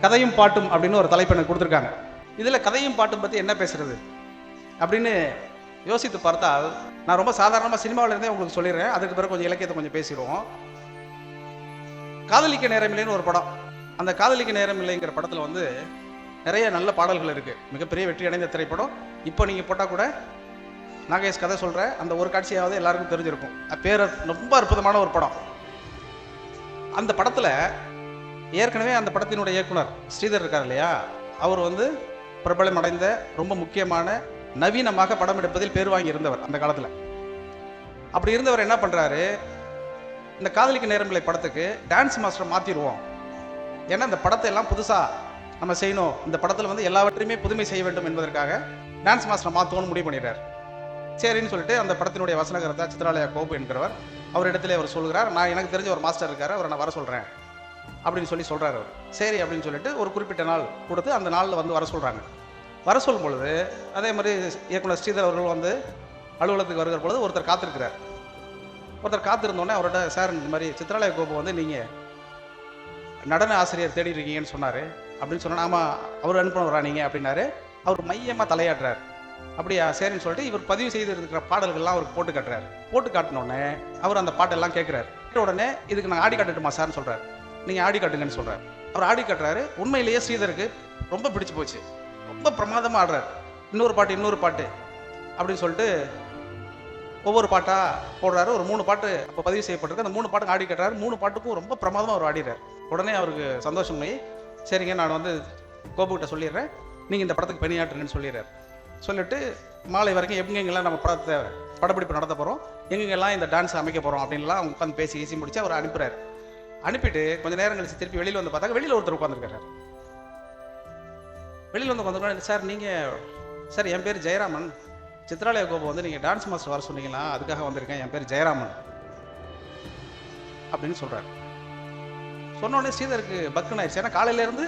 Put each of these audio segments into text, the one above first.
கதையும் பாட்டும் அப்படின்னு ஒரு தலைப்பு எனக்கு கொடுத்துருக்காங்க. இதில் கதையும் பாட்டும் பற்றி என்ன பேசுறது அப்படின்னு யோசித்து பார்த்தால், நான் ரொம்ப சாதாரணமாக சினிமாவில் இருந்தே உங்களுக்கு சொல்லிடுறேன். அதுக்கு பிறகு கொஞ்சம் இலக்கியத்தை கொஞ்சம் பேசிடுவோம். காதலிக்க நேரமில்லைன்னு ஒரு படம். அந்த காதலிக்க நேரமில்லைங்கிற படத்தில் வந்து நிறைய நல்ல பாடல்கள் இருக்குது. மிகப்பெரிய வெற்றி அடைந்த திரைப்படம். இப்போ நீங்கள் போட்டால் கூட நாகேஷ் கதை சொல்கிற அந்த ஒரு காட்சியாவது எல்லாருக்கும் தெரிஞ்சிருக்கும். பேர் ரொம்ப அற்புதமான ஒரு படம். அந்த படத்தில் ஏற்கனவே அந்த படத்தினுடைய இயக்குனர் ஸ்ரீதர் இருக்கார் இல்லையா, அவர் வந்து பிரபலம் அடைந்த ரொம்ப முக்கியமான நவீனமாக படம் எடுப்பதில் பேர் வாங்கி இருந்தவர் அந்த காலத்தில். அப்படி இருந்தவர் என்ன பண்ணுறாரு, இந்த காதலிக்க நேரமில்லை படத்துக்கு டான்ஸ் மாஸ்டர் மாற்றிடுவோம், ஏன்னா இந்த படத்தை எல்லாம் புதுசாக நம்ம செய்யணும், இந்த படத்தில் வந்து எல்லாவற்றையுமே புதுமை செய்ய வேண்டும் என்பதற்காக டான்ஸ் மாஸ்டர் மாற்றுவோன்னு முடிவு பண்ணிடுறார். சரின்னு சொல்லிட்டு அந்த படத்தினுடைய வசனகர்த்தா சித்ராலயா கோபு என்கிறவர் அவரிடத்துல அவர் சொல்கிறார், நான் எனக்கு தெரிஞ்ச ஒரு மாஸ்டர் இருக்காரு, அவரை நான் வர சொல்கிறேன் அப்படின்னு சொல்கிறார் அவர். சரி அப்படின்னு சொல்லிட்டு ஒரு குறிப்பிட்ட நாள் கொடுத்து அந்த நாளில் வந்து வர சொல்கிறாங்க. வர சொல்லும் பொழுது அதே மாதிரி இயக்குனர் ஸ்ரீதர் அவர்கள் வந்து அலுவலகத்துக்கு வருகிற பொழுது ஒருத்தர் காத்திருக்கிறார். ஒருத்தர் காத்திருந்தோடனே அவரோட, சார் இந்த மாதிரி சித்ராலயா கோபு வந்து நீங்கள் நடன ஆசிரியர் தேடி இருக்கீங்கன்னு சொன்னார் அப்படின்னு சொன்னால், ஆமாம் அவர் அனுப்பினவரா நீங்கள் அப்படின்னாரு. அவர் மையமாக தலையாடுறார். அப்படியா, சரின்னு சொல்லிட்டு இவர் பதிவு செய்து இருக்கிற பாடல்கள்லாம் அவருக்கு போட்டு காட்டுறாரு. போட்டு காட்டினோடனே அவர் அந்த பாட்டெல்லாம் கேட்குறாரு. கேட்ட உடனே இதுக்கு நான் ஆடி காட்டுட்டுமா சார்னு சொல்கிறார். நீங்கள் ஆடி காட்டுங்கன்னு சொல்கிறார். அவர் ஆடி காட்டுறாரு. உண்மையிலேயே ஸ்ரீதருக்கு ரொம்ப பிடிச்சி போச்சு. ரொம்ப பிரமாதமாக ஆடுறாரு. இன்னொரு பாட்டு அப்படின்னு சொல்லிட்டு ஒவ்வொரு பாட்டாக போடுறாரு. ஒரு 3 பாட்டு அப்போ பதிவு செய்யப்பட்டிருக்கு. அந்த 3 பாட்டுக்கு ஆடி காட்டுறாரு. 3 பாட்டுக்கும் ரொம்ப பிரமாதமாக அவர் ஆடிறார். உடனே அவருக்கு சந்தோஷம் ஆகி, சரிங்க நான் வந்து கோபுக்கிட்ட சொல்லிடுறேன், நீங்கள் இந்த படத்துக்கு பணியாற்றுங்கன்னு சொல்லிடுறாரு. சொல்லிட்டு மாலை வரைக்கும் எங்கெங்கெல்லாம் நம்ம படப்பிடிப்பு நடத்த போகிறோம், எங்கெங்கெல்லாம் இந்த டான்ஸ் அமைக்க போகிறோம் அப்படின்லாம் அவங்க உட்காந்து பேசி முடிச்சு அவர் அனுப்புகிறார். அனுப்பிட்டு கொஞ்சம் நேரம் கழிச்சு திருப்பி வெளியில் வந்து பார்த்தாங்க, வெளியில் ஒருத்தர் உட்காந்துருக்காரு. வெளியில் வந்து உட்காந்துருக்காரு. சார் நீங்கள், சார் என் பேர் ஜெயராமன், சித்ராலயா கோபு வந்து நீங்கள் டான்ஸ் மாஸ்டர் வர சொன்னீங்களா, அதுக்காக வந்திருக்கேன், என் பேர் ஜெயராமன் அப்படின்னு சொல்கிறார். சொன்னோடனே ஸ்ரீதருக்கு பக்குன்னு ஆயிடுச்சு. ஏன்னா காலையிலேருந்து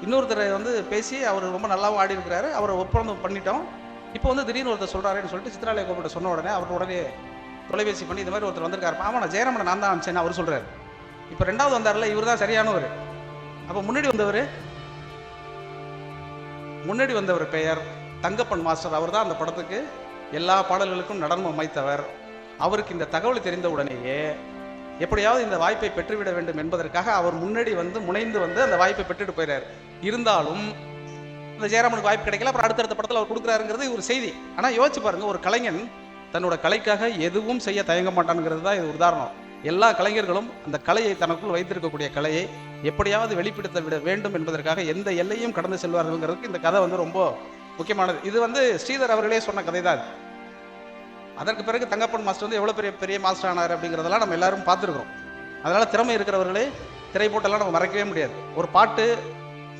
இன்னொருத்தரை வந்து பேசி அவர் ரொம்ப நல்லாவும் ஆடி இருக்கிறாரு, அவரை ஒப்பந்தம் பண்ணிட்டோம். இப்போ வந்து திடீர்னு ஒருத்தர் சொல்கிறாருன்னு சொல்லிட்டு சித்ராலயா கோபுட்ட சொன்ன உடனே அவர் உடனே தொலைபேசி பண்ணி இந்த மாதிரி ஒருத்தர் வந்திருக்காரு. ஆமாம் நான் ஜெயராமனை நான் தான் அனுப்பிச்சேன்னு அவர் சொல்கிறார். இப்போ 2வது வந்தார்ல, இவர் தான் சரியானவர். அப்போ முன்னாடி வந்தவர் பெயர் தங்கப்பன் மாஸ்டர். அவர் தான் அந்த படத்துக்கு எல்லா பாடல்களுக்கும் நடனம் அமைத்தவர். அவருக்கு இந்த தகவல் தெரிந்த உடனேயே எப்படியாவது இந்த வாய்ப்பை பெற்றுவிட வேண்டும் என்பதற்காக அவர் முன்னாடி வந்து முனைந்து வந்து அந்த வாய்ப்பை பெற்றுட்டு போயிறாரு. இருந்தாலும் இந்த ஜெயராமனுக்கு வாய்ப்பு கிடைக்கல. அப்புறம் அடுத்தடுத்த படத்தில் அவர் கொடுக்குறாருங்கிறது ஒரு செய்தி. ஆனால் யோசிச்சு பாருங்க, ஒரு கலைஞன் தன்னோட கலைக்காக எதுவும் செய்ய தயங்க மாட்டானுங்கிறது தான் இது உதாரணம். எல்லா கலைஞர்களும் அந்த கலையை தனக்குள் வைத்திருக்கக்கூடிய கலையை எப்படியாவது வெளிப்படுத்த விட வேண்டும் என்பதற்காக எந்த எல்லையும் கடந்து செல்வார்கள்ங்கிறதுக்கு இந்த கதை வந்து ரொம்ப முக்கியமானது. இது வந்து ஸ்ரீதர் அவர்களே சொன்ன கதை தான். அதற்கு பிறகு தங்கப்பன் மாஸ்டர் வந்து எவ்வளோ பெரிய மாஸ்டர் ஆனார் அப்படிங்கிறதெல்லாம் நம்ம எல்லாரும் பார்த்துருக்குறோம். அதனால் திறமை இருக்கிறவர்களே திரை போட்டெல்லாம் நம்ம மறக்கவே முடியாது. ஒரு பாட்டு,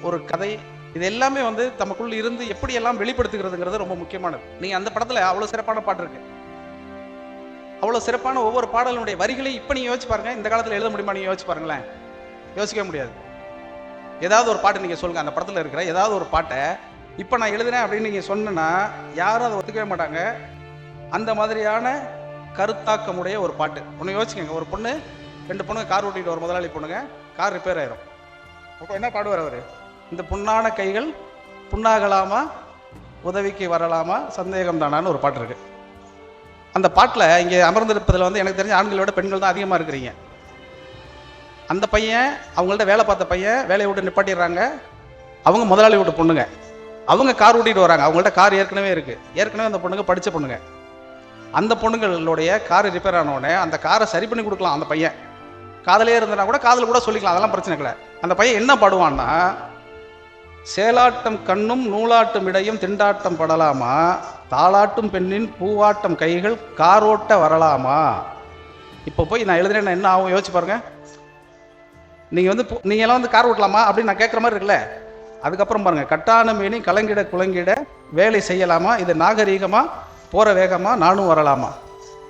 ஒரு கதை, இது எல்லாமே வந்து தமக்குள்ள இருந்து எப்படியெல்லாம் வெளிப்படுத்துகிறதுங்கிறது ரொம்ப முக்கியமானது. நீங்கள் அந்த படத்தில் அவ்வளோ சிறப்பான பாட்டு இருக்கு. அவ்வளோ சிறப்பான ஒவ்வொரு பாடலுடைய வரிகளையும் இப்போ நீங்கள் யோசிச்சு பாருங்கள். இந்த காலத்தில் எழுத முடியுமா? நீங்கள் யோசிச்சு பாருங்களேன். யோசிக்க முடியாது. ஏதாவது ஒரு பாட்டு நீங்கள் சொல்லுங்கள், அந்த படத்தில் இருக்கிற ஏதாவது ஒரு பாட்டை இப்போ நான் எழுதுனேன் அப்படின்னு நீங்கள் சொன்னா யாரும் அதை ஒத்துக்கவே மாட்டாங்க. அந்த மாதிரியான கருத்தாக்கமுடைய ஒரு பாட்டு. ஒன்று யோசிக்கங்க, ஒரு பொண்ணு 2 பொண்ணுங்க கார் ஓட்டிகிட்டு ஒரு முதலாளி பொண்ணுங்க, கார் ரிப்பேர் ஆயிரும். அப்போ என்ன பாடுவார் அவர்? இந்த புண்ணான கைகள் புண்ணாகலாமா, உதவிக்கு வரலாமா, சந்தேகம் தானான்னு ஒரு பாட்டு இருக்கு. அந்த பாட்டில் இங்கே அமர்ந்திருப்பதில் வந்து எனக்கு தெரிஞ்ச ஆண்களை விட பெண்கள் தான் அதிகமாக இருக்கிறீங்க. அந்த பையன் அவங்கள்ட்ட வேலை பார்த்த பையன் வேலையை விட்டு நிப்பாட்டிடுறாங்க. அவங்க முதலாளி விட்டு பொண்ணுங்க, அவங்க கார் ஓட்டிகிட்டு வராங்க. அவங்கள்ட்ட கார் ஏற்கனவே இருக்குது. ஏற்கனவே அந்த பொண்ணுங்க படித்த பொண்ணுங்க. அந்த பொண்ணுங்களுடைய கார் ரிப்பேர் ஆனவுடனே அந்த காரை சரி பண்ணி கொடுக்கலாம். அந்த பையன் காதலே இருந்தனா கூட காதல் கூட சொல்லிக்கலாம், அதெல்லாம் பிரச்சனை இல்லை. அந்த பையன் என்ன பாடுவான்னா, சேலாட்டம் கண்ணும் நூலாட்டும் இடையும் திண்டாட்டம் படலாமா, தாளாட்டும் பெண்ணின் பூவாட்டம் கைகள் காரோட்ட வரலாமா. இப்போ போய் நான் எழுதுறேன் என்ன ஆகும் யோசிச்சு பாருங்க. நீங்கள் எல்லாம் வந்து கார் ஓட்டலாமா அப்படின்னு நான் கேட்குற மாதிரி இருக்குல்ல. அதுக்கப்புறம் பாருங்க, கட்டான மேனி கலங்கிட குலங்கிட வேலை செய்யலாமா, இது நாகரீகமா, போகிற வேகமாக நானும் வரலாமா.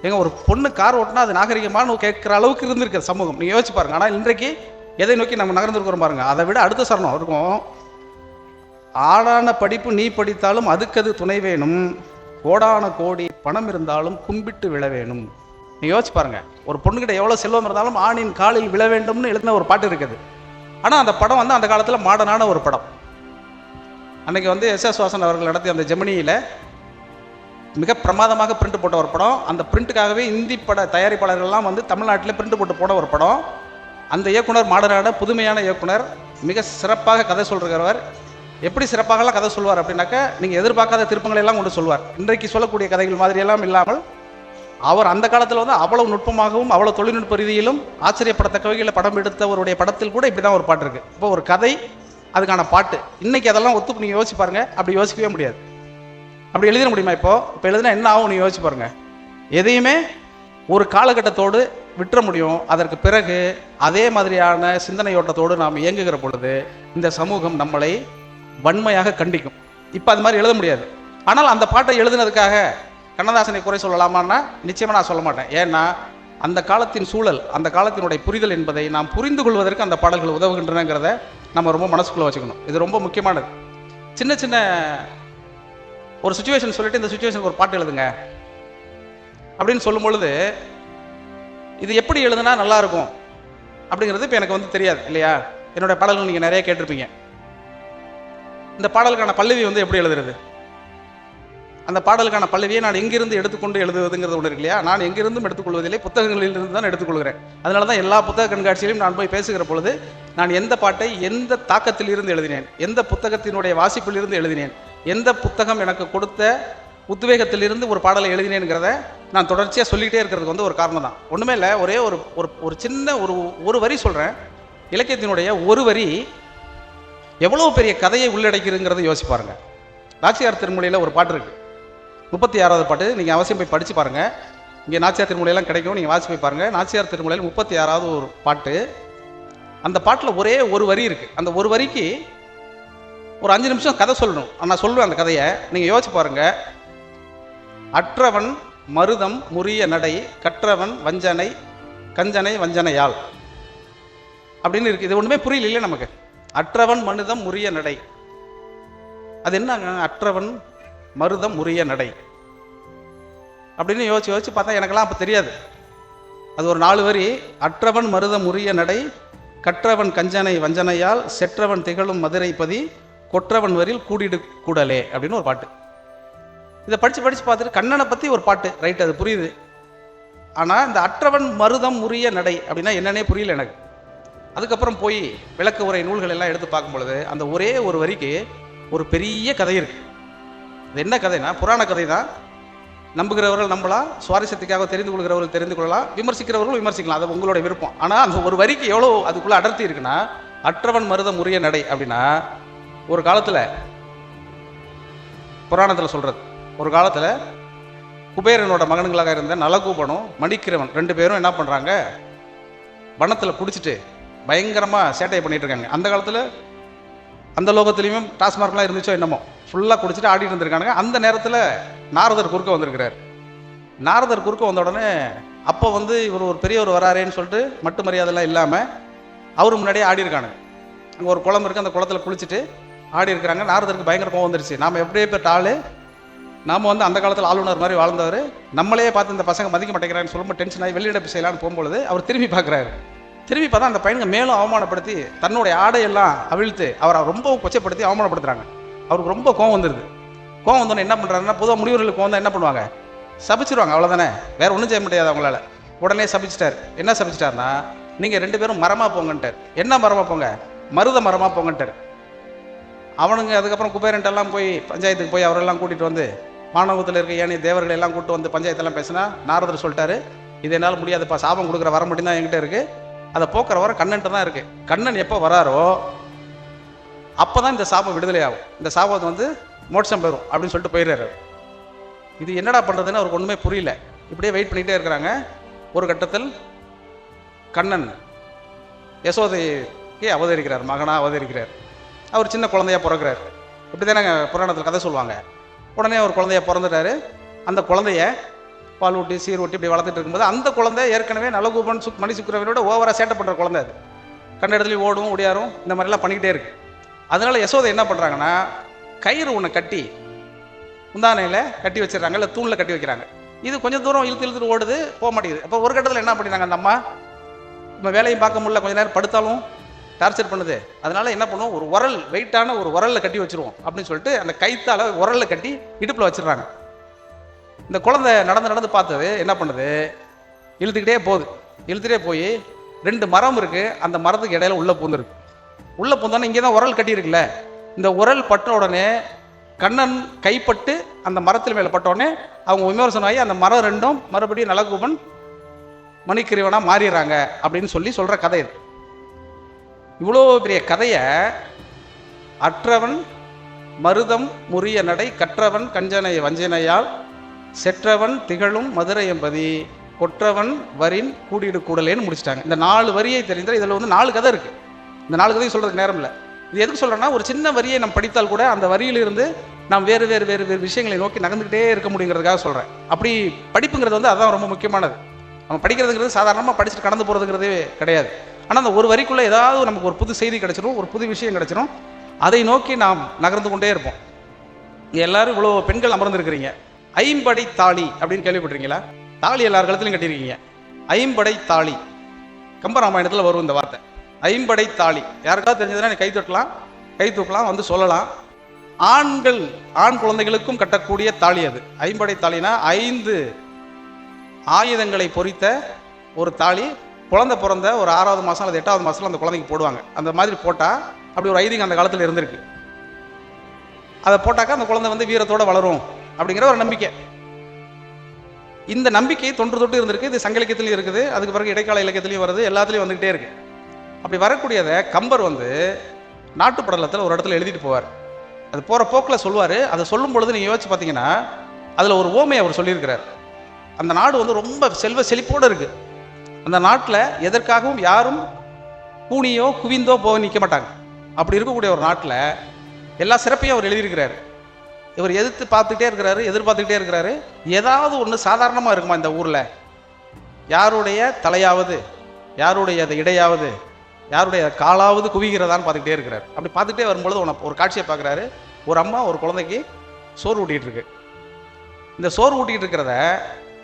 ஏங்க ஒரு பொண்ணு கார் ஓட்டினா அது நாகரிகமானு கேட்குற அளவுக்கு இருந்திருக்கு சமூகம். நீங்கள் யோசிச்சு பாருங்க. ஆனால் இன்றைக்கு எதை நோக்கி நம்ம நகர்ந்துருக்கிறோம் பாருங்க. அதை விட அடுத்த சரணம் இருக்கும், ஆடான படிப்பு நீ படித்தாலும் அதுக்கு அது துணை வேணும், கோடான கோடி பணம் இருந்தாலும் கும்பிட்டு விழ வேணும். நீங்கள் யோசிச்சு பாருங்க, ஒரு பொண்ணுக்கிட்ட எவ்வளோ செல்வம் இருந்தாலும் ஆணின் காலில் விழ வேண்டும்னு எழுதின ஒரு பாட்டு இருக்குது. ஆனால் அந்த படம் வந்து அந்த காலத்தில் மாடர்னான ஒரு படம். அன்றைக்கி வந்து எஸ்.எஸ். வாசன் அவர்கள் நடத்திய அந்த ஜெமினியில் மிக பிரமாதமாக பிரிண்ட் போட்ட ஒரு படம். அந்த பிரிண்ட்டுக்காகவே இந்தி பட தயாரிப்பாளர்கள்லாம் வந்து தமிழ்நாட்டில் பிரிண்ட் போட்டு போன ஒரு படம். அந்த இயக்குனர் மாடர்னான புதுமையான இயக்குனர், மிக சிறப்பாக கதை சொல்கிறவர். எப்படி சிறப்பாகலாம் கதை சொல்வார் அப்படின்னாக்கா, நீங்கள் எதிர்பார்க்காத திருப்பங்களை எல்லாம் கொண்டு சொல்வார். இன்றைக்கு சொல்லக்கூடிய கதைகள் மாதிரியெல்லாம் இல்லாமல் அவர் அந்த காலத்தில் வந்து அவ்வளவு நுட்பமாகவும் அவ்வளோ தொழில்நுட்ப ரீதியிலும் ஆச்சரியப்படத்தக்க வகையில் படம் எடுத்தவருடைய படத்தில் கூட இப்படி தான் ஒரு பாட்டு இருக்குது. இப்போ ஒரு கதை, அதுக்கான பாட்டு. இன்றைக்கி அதெல்லாம் ஒத்து நீங்கள் யோசிச்சு பாருங்கள். அப்படி யோசிக்கவே முடியாது. அப்படி எழுதிட முடியுமா? இப்போ எழுதினா என்ன ஆகும் நீங்கள் யோசிச்சு பாருங்கள். எதையுமே ஒரு காலகட்டத்தோடு விட்டுற முடியும். அதற்கு பிறகு அதே மாதிரியான சிந்தனையோட்டத்தோடு நாம் இயங்குகிற பொழுது இந்த சமூகம் நம்மளை வன்மையாக கண்டிக்கும். இப்போ அது மாதிரி எழுத முடியாது. ஆனால் அந்த பாட்டை எழுதுனதுக்காக கண்ணதாசனை குறை சொல்லலாமான்னா நிச்சயமாக நான் சொல்ல மாட்டேன். ஏன்னா அந்த காலத்தின் சூழல், அந்த காலத்தினுடைய புரிதல் என்பதை நாம் புரிந்து கொள்வதற்கு அந்த பாடல்கள் உதவுகின்றனங்கிறத நம்ம ரொம்ப மனசுக்குள்ளே வச்சுக்கணும். இது ரொம்ப முக்கியமானது. சின்ன சின்ன ஒரு சுச்சுவேஷன் சொல்லிட்டு இந்த சுச்சுவேஷனுக்கு ஒரு பாட்டு எழுதுங்க அப்படின்னு சொல்லும் பொழுது இது எப்படி எழுதுனா நல்லா இருக்கும் அப்படிங்கிறது இப்போ எனக்கு வந்து தெரியாது இல்லையா? என்னுடைய பாடல்கள் நீங்கள் நிறைய கேட்டிருப்பீங்க. இந்த பாடலுக்கான பல்லவி வந்து எப்படி எழுதுறது, அந்த பாடலுக்கான பல்லவியை நான் எங்கிருந்து எடுத்துக்கொண்டு எழுதுவதுங்கிறது ஒன்று இருக்கு இல்லையா? நான் எங்கிருந்தும் எடுத்துக்கொள்வதில்லை, புத்தகங்களிலிருந்து தான் எடுத்துக்கொள்கிறேன். அதனால தான் எல்லா புத்தக கண்காட்சியிலையும் நான் போய் பேசுகிற பொழுது நான் எந்த பாட்டை எந்த தாக்கத்தில் இருந்து எழுதினேன், எந்த புத்தகத்தினுடைய வாசிப்பில் இருந்து எழுதினேன், எந்த புத்தகம் எனக்கு கொடுத்த உத்வேகத்திலிருந்து ஒரு பாடலை எழுதினேங்கிறத நான் தொடர்ச்சியாக சொல்லிகிட்டே இருக்கிறதுக்கு வந்து ஒரு காரணம் தான். ஒன்றுமே இல்லை, ஒரே ஒரு ஒரு சின்ன ஒரு வரி சொல்கிறேன். இலக்கியத்தினுடைய ஒரு வரி எவ்வளோ பெரிய கதையை உள்ளடக்கிறதுங்கிறத யோசிச்சு பாருங்கள். நாச்சியார் திருமொழியில் ஒரு பாட்டு இருக்குது, 36வது பாட்டு. நீங்கள் அவசியம் போய் படித்து பாருங்கள். இங்கே நாச்சியார் திருமொழியெல்லாம் கிடைக்கும், நீங்கள் வாசி போய் பாருங்கள். நாச்சியார் திருமொழியில் 36வது ஒரு பாட்டு. அந்த பாட்டில் ஒரே ஒரு வரி இருக்குது. அந்த ஒரு வரிக்கு ஒரு 5 நிமிஷம் கதை சொல்லணும். நான் சொல்லுவேன் அந்த கதையை, நீங்கள் யோசிச்சு பாருங்கள். அற்றவன் மருதம் முறிய நடை, கற்றவன் வஞ்சனை கஞ்சனை வஞ்சனையால் அப்படின்னு இருக்குது. இது ஒன்றுமே புரியல நமக்கு. அற்றவன் மருதம் முறிய நடை, அது என்ன? அற்றவன் மருதம் முறிய நடை அப்படின்னு யோசிச்சு பார்த்தா எனக்கெல்லாம் அப்போ தெரியாது. அது ஒரு 4 வரி. அற்றவன் மருதம் முறிய நடை, கற்றவன் கஞ்சனை வஞ்சனையால், செற்றவன் திகழும் மதுரைப்பதி, கொற்றவன் வரில் கூடிடு கூடலே அப்படின்னு ஒரு பாட்டு. இதை படித்து பார்த்துட்டு கண்ணனை பற்றி ஒரு பாட்டு, ரைட், அது புரியுது. ஆனால் இந்த அற்றவன் மருதம் முறிய நடை அப்படின்னா என்னன்னே புரியல எனக்கு. அதுக்கப்புறம் போய் விளக்க உரை நூல்கள் எல்லாம் எடுத்து பார்க்கும் பொழுது அந்த ஒரே ஒரு வரிக்கு ஒரு பெரிய கதை இருக்கு. இது என்ன கதைனா புராண கதை தான். நம்புகிறவர்கள் நம்பலாம், சுவாரஸ்யத்துக்காக தெரிந்து கொள்கிறவர்கள் தெரிந்து கொள்ளலாம், விமர்சிக்கிறவர்கள் விமர்சிக்கலாம், அது உங்களுடைய விருப்பம். ஆனால் அந்த ஒரு வரிக்கு எவ்வளோ அதுக்குள்ளே அடர்த்தி இருக்குன்னா, அற்றவன் மருதம் முறிய நடை அப்படின்னா ஒரு காலத்தில் புராணத்தில் சொல்கிறது, ஒரு காலத்தில் குபேரனோட மகன்களாக இருந்த நலகூபனும் மணிக்கிரவன் 2 பேரும் என்ன பண்ணுறாங்க, வனத்தில் குடிச்சிட்டு பயங்கரமாக சேட்டையை பண்ணிட்டு இருக்காங்க. அந்த காலத்தில் அந்த லோகத்துலேயுமே டாஸ்மார்க்லாம் இருந்துச்சோ என்னமோ, ஃபுல்லாக குடிச்சிட்டு ஆடிட்டு இருந்திருக்கானுங்க. அந்த நேரத்தில் நாரதர் குறுக்க வந்திருக்கிறார். நாரதர் குறுக்க வந்த உடனே அப்போ வந்து இவர் ஒரு பெரியவர் வராரேன்னு சொல்லிட்டு மட்டு மரியாதைலாம் இல்லாமல் அவரு முன்னாடியே ஆடி இருக்கானுங்க. அங்கே ஒரு குளம் இருக்குது, அந்த குளத்தில் குளிச்சுட்டு ஆடி இருக்கிறாங்க. நாரதருக்கு பயங்கர கோவம் வந்துருச்சு. நாம் எப்படியே பெற்ற ஆள், நாம் வந்து அந்த காலத்தில் ஆளுநர் மாதிரி வாழ்ந்தவர், நம்மளே பார்த்து இந்த பசங்க மதிக்க மாட்டேங்கிறான்னு சொல்லும்போது டென்ஷன் ஆகி வெளியிடப்பு செய்யலான்னு போகும்பொழுது அவர் திரும்பி பார்க்குறாரு. திரும்பி பார்த்தா அந்த பையனுங்க மேலும் அவமானப்படுத்தி தன்னுடைய ஆடையெல்லாம் அவிழ்த்து அவரை ரொம்ப கொச்சைப்படுத்தி அவமானப்படுத்துறாங்க. அவருக்கு ரொம்ப கோவம் வந்துடுது. கோவம் வந்தோன்னே என்ன பண்ணுறாருன்னா, பொதுவாக முனிவர்களுக்கு கோவம் தான் என்ன பண்ணுவாங்க, சபிச்சிருவாங்க, அவ்வளோதானே, வேற ஒன்றும் செய்ய முடியாது அவங்களால. உடனே சபிச்சிட்டார். என்ன சபிச்சிட்டாருன்னா, நீங்கள் 2 பேரும் மரமாக போங்கன்ட்டார். என்ன மரமாக போங்க, மருத மரமாக போங்கன்ட்டார். அவனுங்க அதுக்கப்புறம் குபேரன்ட்டெல்லாம் போய் பஞ்சாயத்துக்கு போய் அவரெல்லாம் கூட்டிகிட்டு வந்து மாணவத்தில் இருக்க ஏனைய தேவர்கள் எல்லாம் கூப்பிட்டு வந்து பஞ்சாயத்தெல்லாம் பேசினா நாரதர் சொல்லிட்டாரு, இது என்னால் முடியாதுப்பா, சாபம் கொடுக்குற வர மட்டும்தான் என்கிட்ட இருக்குது, அதை போக்குற வர கண்ணன்ட்ட தான் இருக்குது. கண்ணன் எப்போ வராரோ அப்போ தான் இந்த சாபம் விடுதலை ஆகும், இந்த சாபம் வந்து மோட்சம் பெறும் அப்படின்னு சொல்லிட்டு போயிடுறாரு. இது என்னடா பண்ணுறதுன்னு அவருக்கு ஒன்றுமே புரியல. இப்படியே வெயிட் பண்ணிகிட்டே இருக்கிறாங்க. ஒரு கட்டத்தில் கண்ணன் யசோதைக்கு அவதரிக்கிறார், மகனாக அவதரிக்கிறார். அவர் சின்ன குழந்தையாக பிறக்கிறார். இப்படி தானே புராணத்தில் கதை சொல்லுவாங்க. உடனே ஒரு குழந்தைய பிறந்துட்டாரு. அந்த குழந்தைய பால் ஊட்டி சீர் ஊட்டி இப்படி வளர்த்துட்டு இருக்கும்போது அந்த குழந்தை ஏற்கனவே நலகூபன் மணி சுக்கிரவனோட ஓவராக சேட்டை பண்ணுற குழந்தை. அது கண்ட இடத்துலையும் ஓடும் ஒடியாரும் இந்த மாதிரிலாம் பண்ணிக்கிட்டே இருக்கு. அதனால யசோதை என்ன பண்ணுறாங்கன்னா, கயிறு ஒன்று கட்டி முந்தானையில் கட்டி வச்சிடறாங்க, இல்லை தூணில் கட்டி வைக்கிறாங்க. இது கொஞ்சம் தூரம் இழுத்துட்டு ஓடுது, போக மாட்டேங்குது. அப்போ ஒரு கட்டத்தில் என்ன பண்ணிடுறாங்க, அந்த அம்மா நம்ம வேலையும் பார்க்க முடியல, கொஞ்சம் நேரம் படுத்தாலும் டார்ச்சர் பண்ணுது. அதனால என்ன பண்ணுவோம், ஒரு உரல் வெயிட்டான ஒரு உரலில் கட்டி வச்சிருவோம் அப்படின்னு சொல்லிட்டு அந்த கைத்தால உரலில் கட்டி இடுப்பில் வச்சிடறாங்க. இந்த குழந்தை நடந்து நடந்து பார்த்தது என்ன பண்ணுது, இழுத்துக்கிட்டே போகுது. இழுத்துட்டே போய் 2 மரம் இருக்கு, அந்த மரத்துக்கு இடையில உள்ள பூந்துருக்கு. உள்ள பூந்தோடனே இங்கே தான் உரல் கட்டி இருக்குல்ல, இந்த உரல் பட்ட உடனே கண்ணன் கைப்பட்டு அந்த மரத்தில் மேலே பட்ட உடனே அவங்க விமர்சனம் ஆகி அந்த மரம் 2ம் மறுபடியும் நலகூபன் மணிக்கிரிவனா மாறிடுறாங்க அப்படின்னு சொல்ற கதை இது. இவ்வளோ பெரிய கதையை அற்றவன் மருதம் முறிய நடை கற்றவன் கஞ்சனை வஞ்சனையால் செற்றவன் திகழும் மதுரை என்பதி கொற்றவன் வரின் கூடிடு கூடலேன்னு முடிச்சிட்டாங்க. இந்த 4 வரியை தெரிந்தால் இதில் வந்து 4 கதை இருக்கு. இந்த 4 கதையை சொல்றதுக்கு நேரம் இல்லை. இது எதுக்கு சொல்றேன்னா, ஒரு சின்ன வரியை நம்ம படித்தால் கூட அந்த வரியிலிருந்து நாம் வேறு வேறு வேறு வேறு விஷயங்களை நோக்கி நகர்ந்துக்கிட்டே இருக்க முடியுங்கிறதுக்காக சொல்றேன். அப்படி படிப்புங்கிறது வந்து அதான் ரொம்ப முக்கியமானது. நம்ம படிக்கிறதுங்கிறது சாதாரணமாக படிச்சுட்டு கடந்து போகிறதுங்கிறதே கிடையாது. ஆனால் அந்த ஒரு வரிக்குள்ளே ஏதாவது நமக்கு ஒரு புது செய்தி கிடைச்சிடும், ஒரு புது விஷயம் கிடைச்சிடும். அதை நோக்கி நாம் நகர்ந்து கொண்டே இருப்போம். எல்லாரும் இவ்வளோ பெண்கள் அமர்ந்துருக்கிறீங்க. ஐம்படை தாலி அப்படின்னு கேள்விப்பட்டிருக்கீங்களா? தாலி எல்லார் காலத்திலையும் கட்டியிருக்கீங்க. ஐம்படை தாலி கம்பராமாயணத்தில் வரும் இந்த வார்த்தை, ஐம்படை தாலி. யாருக்காவது தெரிஞ்சதுன்னா கை தட்டலாம், கை தூக்கலாம், வந்து சொல்லலாம். ஆண் குழந்தைகளுக்கும் கட்டக்கூடிய தாலி அது. ஐம்படை தாலினா 5 ஆயுதங்களை பொறித்த ஒரு தாலி. குழந்தை பிறந்த ஒரு 6வது மாதம் அல்லது 8வது மாதத்தில் அந்த குழந்தைக்கு போடுவாங்க. அந்த மாதிரி போட்டால் அப்படி ஒரு ஐதீகம் அந்த காலத்தில் இருந்திருக்கு. அதை போட்டாக்கா அந்த குழந்தை வந்து வீரத்தோடு வளரும் அப்படிங்கிற ஒரு நம்பிக்கை. இந்த நம்பிக்கை தொன்று இருந்திருக்கு. இது சங்க இலக்கியத்திலையும் இருக்குது, அதுக்கு பிறகு இடைக்கால இலக்கியத்திலையும் வருது, எல்லாத்துலேயும் வந்துக்கிட்டே இருக்கு. அப்படி வரக்கூடியதை கம்பர் வந்து நாட்டுப்படலத்தில் ஒரு இடத்துல எழுதிட்டு போவார். அது போகிற போக்கில் சொல்லுவார். அதை சொல்லும் பொழுது நீங்கள் யோசிச்சு பார்த்தீங்கன்னா அதில் ஒரு ஓமையை அவர் சொல்லியிருக்கிறார். அந்த நாடு வந்து ரொம்ப செல்வ செழிப்போடு இருக்குது. அந்த நாட்டில் எதற்காகவும் யாரும் கூனியோ குவிந்தோ போக நிற்க மாட்டாங்க. அப்படி இருக்கக்கூடிய ஒரு நாட்டில் எல்லா சிறப்பையும் அவர் எழுதியிருக்கிறார். இவர் எதிர்பார்த்துக்கிட்டே இருக்கிறாரு. ஏதாவது ஒன்று சாதாரணமாக இருக்குமா இந்த ஊரில்? யாருடைய தலையாவது, யாருடைய இடையாவது, யாருடைய காலாவது குவிகிறதான்னு பார்த்துக்கிட்டே இருக்கிறார். அப்படி பார்த்துக்கிட்டே வரும்பொழுது ஒரு காட்சியை பார்க்குறாரு. ஒரு அம்மா ஒரு குழந்தைக்கு சோறு ஊட்டிகிட்டு இருக்கு. இந்த சோறு ஊட்டிகிட்டு இருக்கிறத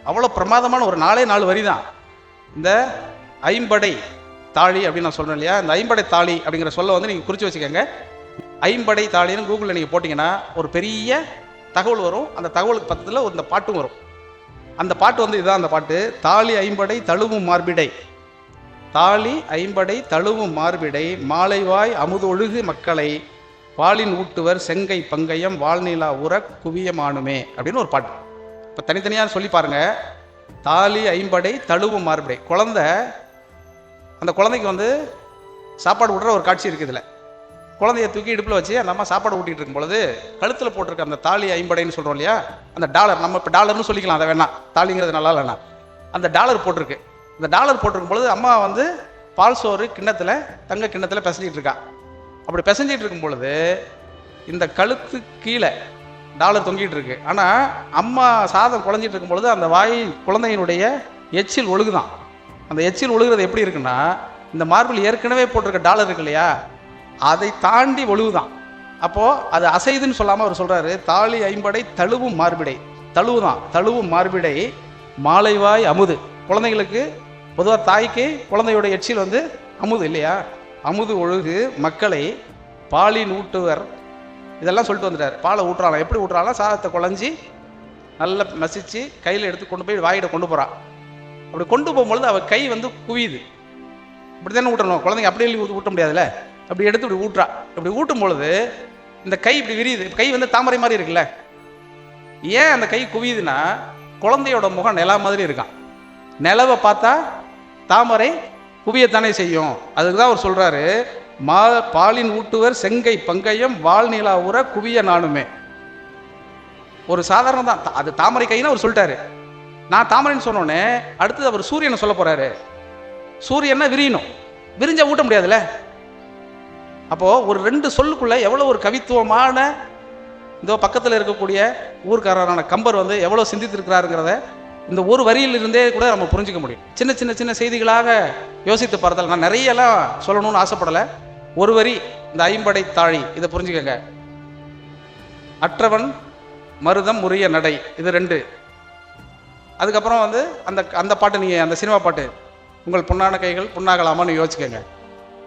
அவ்வளோ பிரமாதமான ஒரு 4 வரி தான் இந்த ஐம்படை தாலி அப்படின்னு நான் சொல்கிறேன் இல்லையா. இந்த ஐம்படை தாலி அப்படிங்கிற சொல்ல வந்து நீங்கள் குறித்து வச்சுக்கோங்க. ஐம்படை தாலின்னு கூகுளில் நீங்கள் போட்டிங்கன்னா ஒரு பெரிய தகவல் வரும். அந்த தகவலுக்கு பக்கத்தில் இந்த பாட்டும் வரும். அந்த பாட்டு வந்து இதுதான் அந்த பாட்டு. தாலி ஐம்படை தழுவும் மார்பிடை, தாலி ஐம்படை தழுவும் மார்பிடை, மாலைவாய் அமுதொழுகு மக்களை பாலின் ஊட்டுவர் செங்கை பங்கயம் வாழ்நிலா உற குவியமானுமே அப்படின்னு ஒரு பாட்டு. இப்போ தனித்தனியாக சொல்லி பாருங்க. தாலி ஐம்படை தழுவும் மார்பிடை. அந்த குழந்தைக்கு வந்து சாப்பாடு விடுற ஒரு காட்சி இருக்குது. இதில் குழந்தைய தூக்கி இடுப்பில் வச்சு அந்த அம்மா சாப்பாடு ஊட்டிகிட்டு இருக்கும் பொழுது கழுத்தில் போட்டிருக்க அந்த தாலி ஐம்படைன்னு சொல்கிறோம் இல்லையா, அந்த டாலர், நம்ம இப்போ டாலர்னு சொல்லிக்கலாம், அதை வேணாம், தாலிங்கிறது நல்லா இல்லைண்ணா, அந்த டாலர் போட்டிருக்கு. இந்த டாலர் போட்டிருக்கும் பொழுது அம்மா வந்து பால் சோறு கிண்ணத்தில், தங்க கிண்ணத்தில் பிசைஞ்சிட்டு இருக்கா. அப்படி பிசைஞ்சிட்டு இருக்கும் பொழுது இந்த கழுத்து கீழே டாலர் தொங்கிட்டு இருக்கு. ஆனால் அம்மா சாதம் குழஞ்சிட்டு இருக்கும் பொழுது அந்த குழந்தையினுடைய எச்சில் ஒழுகுதான். அந்த எச்சில் ஒழுகுறது எப்படி இருக்குன்னா, இந்த மார்பிள் ஏற்கனவே போட்டிருக்க டாலர் இருக்கு இல்லையா, அதை தாண்டி ஒழுகுதான். அப்போது அது அசைதுன்னு சொல்லாமல் அவர் சொல்கிறாரு, தாலி ஐம்படை தழுவும் மார்பிடை. தழுவுதான், தழுவும் மார்பிடை மாலைவாய் அமுது. குழந்தைங்களுக்கு பொதுவாக தாய்க்கு குழந்தையோட எச்சில் வந்து அமுது இல்லையா, அமுது ஒழுகு மக்களை பாலின் ஊட்டுவர், இதெல்லாம் சொல்லிட்டு வந்துட்டார். பாலை ஊட்டுறாங்க. எப்படி ஊட்டுறாலும் சாதத்தை குழஞ்சி நல்லா மசிச்சு கையில் எடுத்து கொண்டு போய் வாயிட கொண்டு போகிறான். அப்படி கொண்டு போகும்பொழுது அவள் கை வந்து குவியுது. இப்படி தானே ஊட்டணும், குழந்தைங்க அப்படியே ஊட்ட முடியாதுல்ல. அப்படி எடுத்து இப்படி ஊட்டுறா. இப்படி ஊட்டும் பொழுது இந்த கை இப்படி விரியுது. கை வந்து தாமரை மாதிரி இருக்குல்ல. ஏன் அந்த கை குவியுதுன்னா, குழந்தையோட முகம் நிலா மாதிரி இருக்கான். நிலவை பார்த்தா தாமரை குவியத்தானே செய்யும். அதுக்கு தான் அவர் சொல்றாரு, பாலின் ஊட்டுவர் செங்கை பங்கயம் வாழ்நிலா உற குவிய நானுமே. ஒரு சாதாரண தான் அது தாமரை கைன்னு அவர் சொல்லிட்டாரு. நான் தாமரைன்னு சொன்னோன்னே அடுத்தது அவர் சூரியனை சொல்ல போறாரு. சூரியன்னா விரியணும், விரிஞ்சா ஊட்ட முடியாதுல்ல. அப்போ ஒரு 2 சொல்லுக்குள்ள எவ்வளவு ஒரு கவித்துவமான, இந்த பக்கத்தில் இருக்கக்கூடிய ஊர்க்காரரான கம்பர் வந்து எவ்வளவு சிந்தித்திருக்கிறாருங்கிறத இந்த ஒரு வரியிலிருந்தே கூட நம்ம புரிஞ்சுக்க முடியும். சின்ன சின்ன சின்ன செய்திகளாக யோசித்து பார்த்தால், நான் நிறையெல்லாம் சொல்லணும்னு ஆசைப்படலை. ஒரு வரி இந்த ஐம்படை தாழி, இதை புரிஞ்சுக்கங்க. அற்றவன் மருதம் முறிய நடை, இது 2. அதுக்கப்புறம் வந்து அந்த பாட்டு, நீங்கள் அந்த சினிமா பாட்டு, உங்கள் பொன்னான கைகள் புண்ணாகலாமான்னு யோசிச்சுக்கங்க.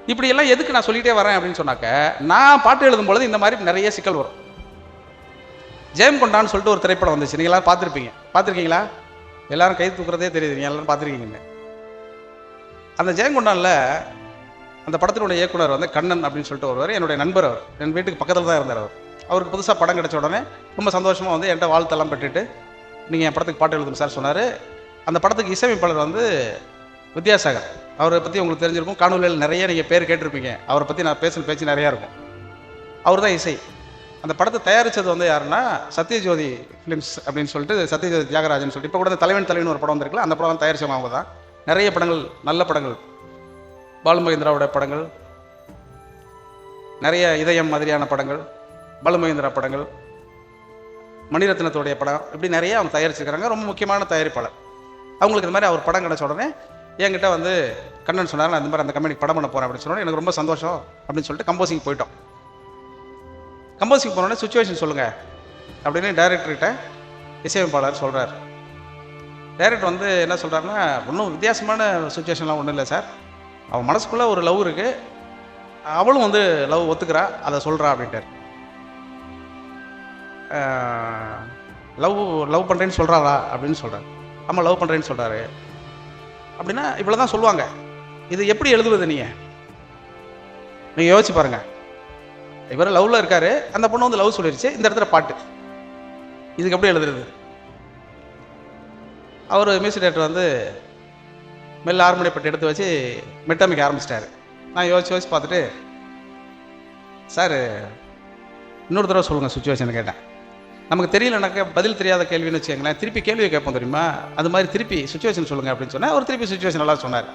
இப்படியெல்லாம் எதுக்கு நான் சொல்லிகிட்டே வரேன் அப்படின்னு சொன்னாக்க, நான் பாட்டு எழுதும்பொழுது இந்த மாதிரி நிறைய சிக்கல் வரும். ஜெயம் கொண்டான்னு சொல்லிட்டு ஒரு திரைப்படம் வந்துச்சு, நீங்கள் எல்லாரும் பார்த்துருக்கீங்களா? எல்லாரும் கை தூக்குறதே தெரியுது, நீங்கள் எல்லாரும் பார்த்துருக்கீங்க. அந்த ஜெயம் கொண்டானில் அந்த படத்தினுடைய இயக்குனர் வந்து கண்ணன் அப்படின்னு சொல்லிட்டு ஒருவர், என்னுடைய நண்பர். அவர் என் வீட்டுக்கு பக்கத்தில் தான் இருந்தார். அவருக்கு புதுசாக படம் கிடைச்ச உடனே ரொம்ப சந்தோஷமாக வந்து என்கிட்ட வாழ்த்தெல்லாம் பெற்றுட்டு, நீங்கள் என் படத்துக்கு பாட்டு எழுதும் சார் சொன்னார். அந்த படத்துக்கு இசையமைப்பாளர் வந்து வித்யாசாகர். அவரை பற்றி உங்களுக்கு தெரிஞ்சிருக்கும், காணொலியில் நிறைய நீங்கள் பேர் கேட்டிருப்பீங்க. அவரை பற்றி நான் பேசுகிற பேச்சு நிறையா இருக்கும். அவர் தான் இசை. அந்த படத்தை தயாரித்தது வந்து யாருன்னா சத்யஜோதி ஃபிலிம்ஸ் அப்படின்னு சொல்லிட்டு, சத்யஜோதி தியாகராஜன் சொல்லிட்டு, இப்போ கூட தலைவன் ஒரு படம் வந்திருக்குல்ல, அந்த படம் தயாரித்தவங்க அவங்க தான். நிறைய படங்கள், நல்ல படங்கள், பாலுமகேந்திராவோட படங்கள், நிறைய இதயம் மாதிரியான படங்கள், பாலுமகேந்திரா படங்கள், மணிரத்னத்துடைய படம், இப்படி நிறைய அவங்க தயாரிச்சிருக்கிறாங்க. ரொம்ப முக்கியமான தயாரிப்பாளர். அவங்களுக்கு இந்த மாதிரி அவர் படம் கிடைச்ச உடனே என்கிட்ட வந்து கண்ணன் சொன்னார், நான் இந்த மாதிரி அந்த கம்பெனிக்கு படம் பண்ண போகிறேன் அப்படின்னு சொன்னோன்னே எனக்கு ரொம்ப சந்தோஷம் அப்படின்னு சொல்லிட்டு கம்போசிங் போயிட்டோம். கம்போசிங் போனோடனே சுச்சுவேஷன் சொல்லுங்கள் அப்படின்னு டைரக்டர்கிட்ட இசையமைப்பாளர் சொல்கிறார். டைரக்டர் வந்து என்ன சொல்கிறாருன்னா, ஒன்றும் வித்தியாசமான சுச்சுவேஷன்லாம் ஒன்றும் இல்லை சார், அவன் மனசுக்குள்ளே ஒரு லவ் இருக்குது, அவளும் வந்து லவ் ஒத்துக்கிறா, அதை சொல்கிறா அப்படின்ட்டார். லவ் பண்ணுறேன்னு சொல்கிறாரா அப்படின்னு சொல்கிறார். ஆமாம், லவ் பண்ணுறேன்னு சொல்கிறாரு அப்படின்னா இவ்வளோ தான் சொல்லுவாங்க. இது எப்படி எழுதுவது? நீங்கள் யோசிச்சு பாருங்கள். இவர் லவ்வில் இருக்காரு, அந்த பொண்ணு வந்து லவ் சொல்லிடுச்சு, இந்த இடத்துல பாட்டு, இதுக்கு எப்படி எழுதுறது? அவர் மியூசிக் டைரக்டர் வந்து மெல்ல ஹார்மோனியப்பட்டு எடுத்து வச்சு மெட்டமைக்க ஆரம்பிச்சிட்டாரு. நான் யோசிச்சு பார்த்துட்டு, சார் இன்னொரு தடவை சொல்லுங்கள் சுச்சுவேஷனை கேட்டேன். நமக்கு தெரியலனாக்கா பதில் தெரியாத கேள்வின்னு வச்சுக்கோங்களேன், திருப்பி கேள்வியை கேட்போம் தெரியுமா, அது மாதிரி திருப்பி சுச்சுவேஷன் சொல்லுங்கள் அப்படின்னு சொன்னேன். அவர் திருப்பி சுச்சுவேஷன் நல்லா சொன்னார்.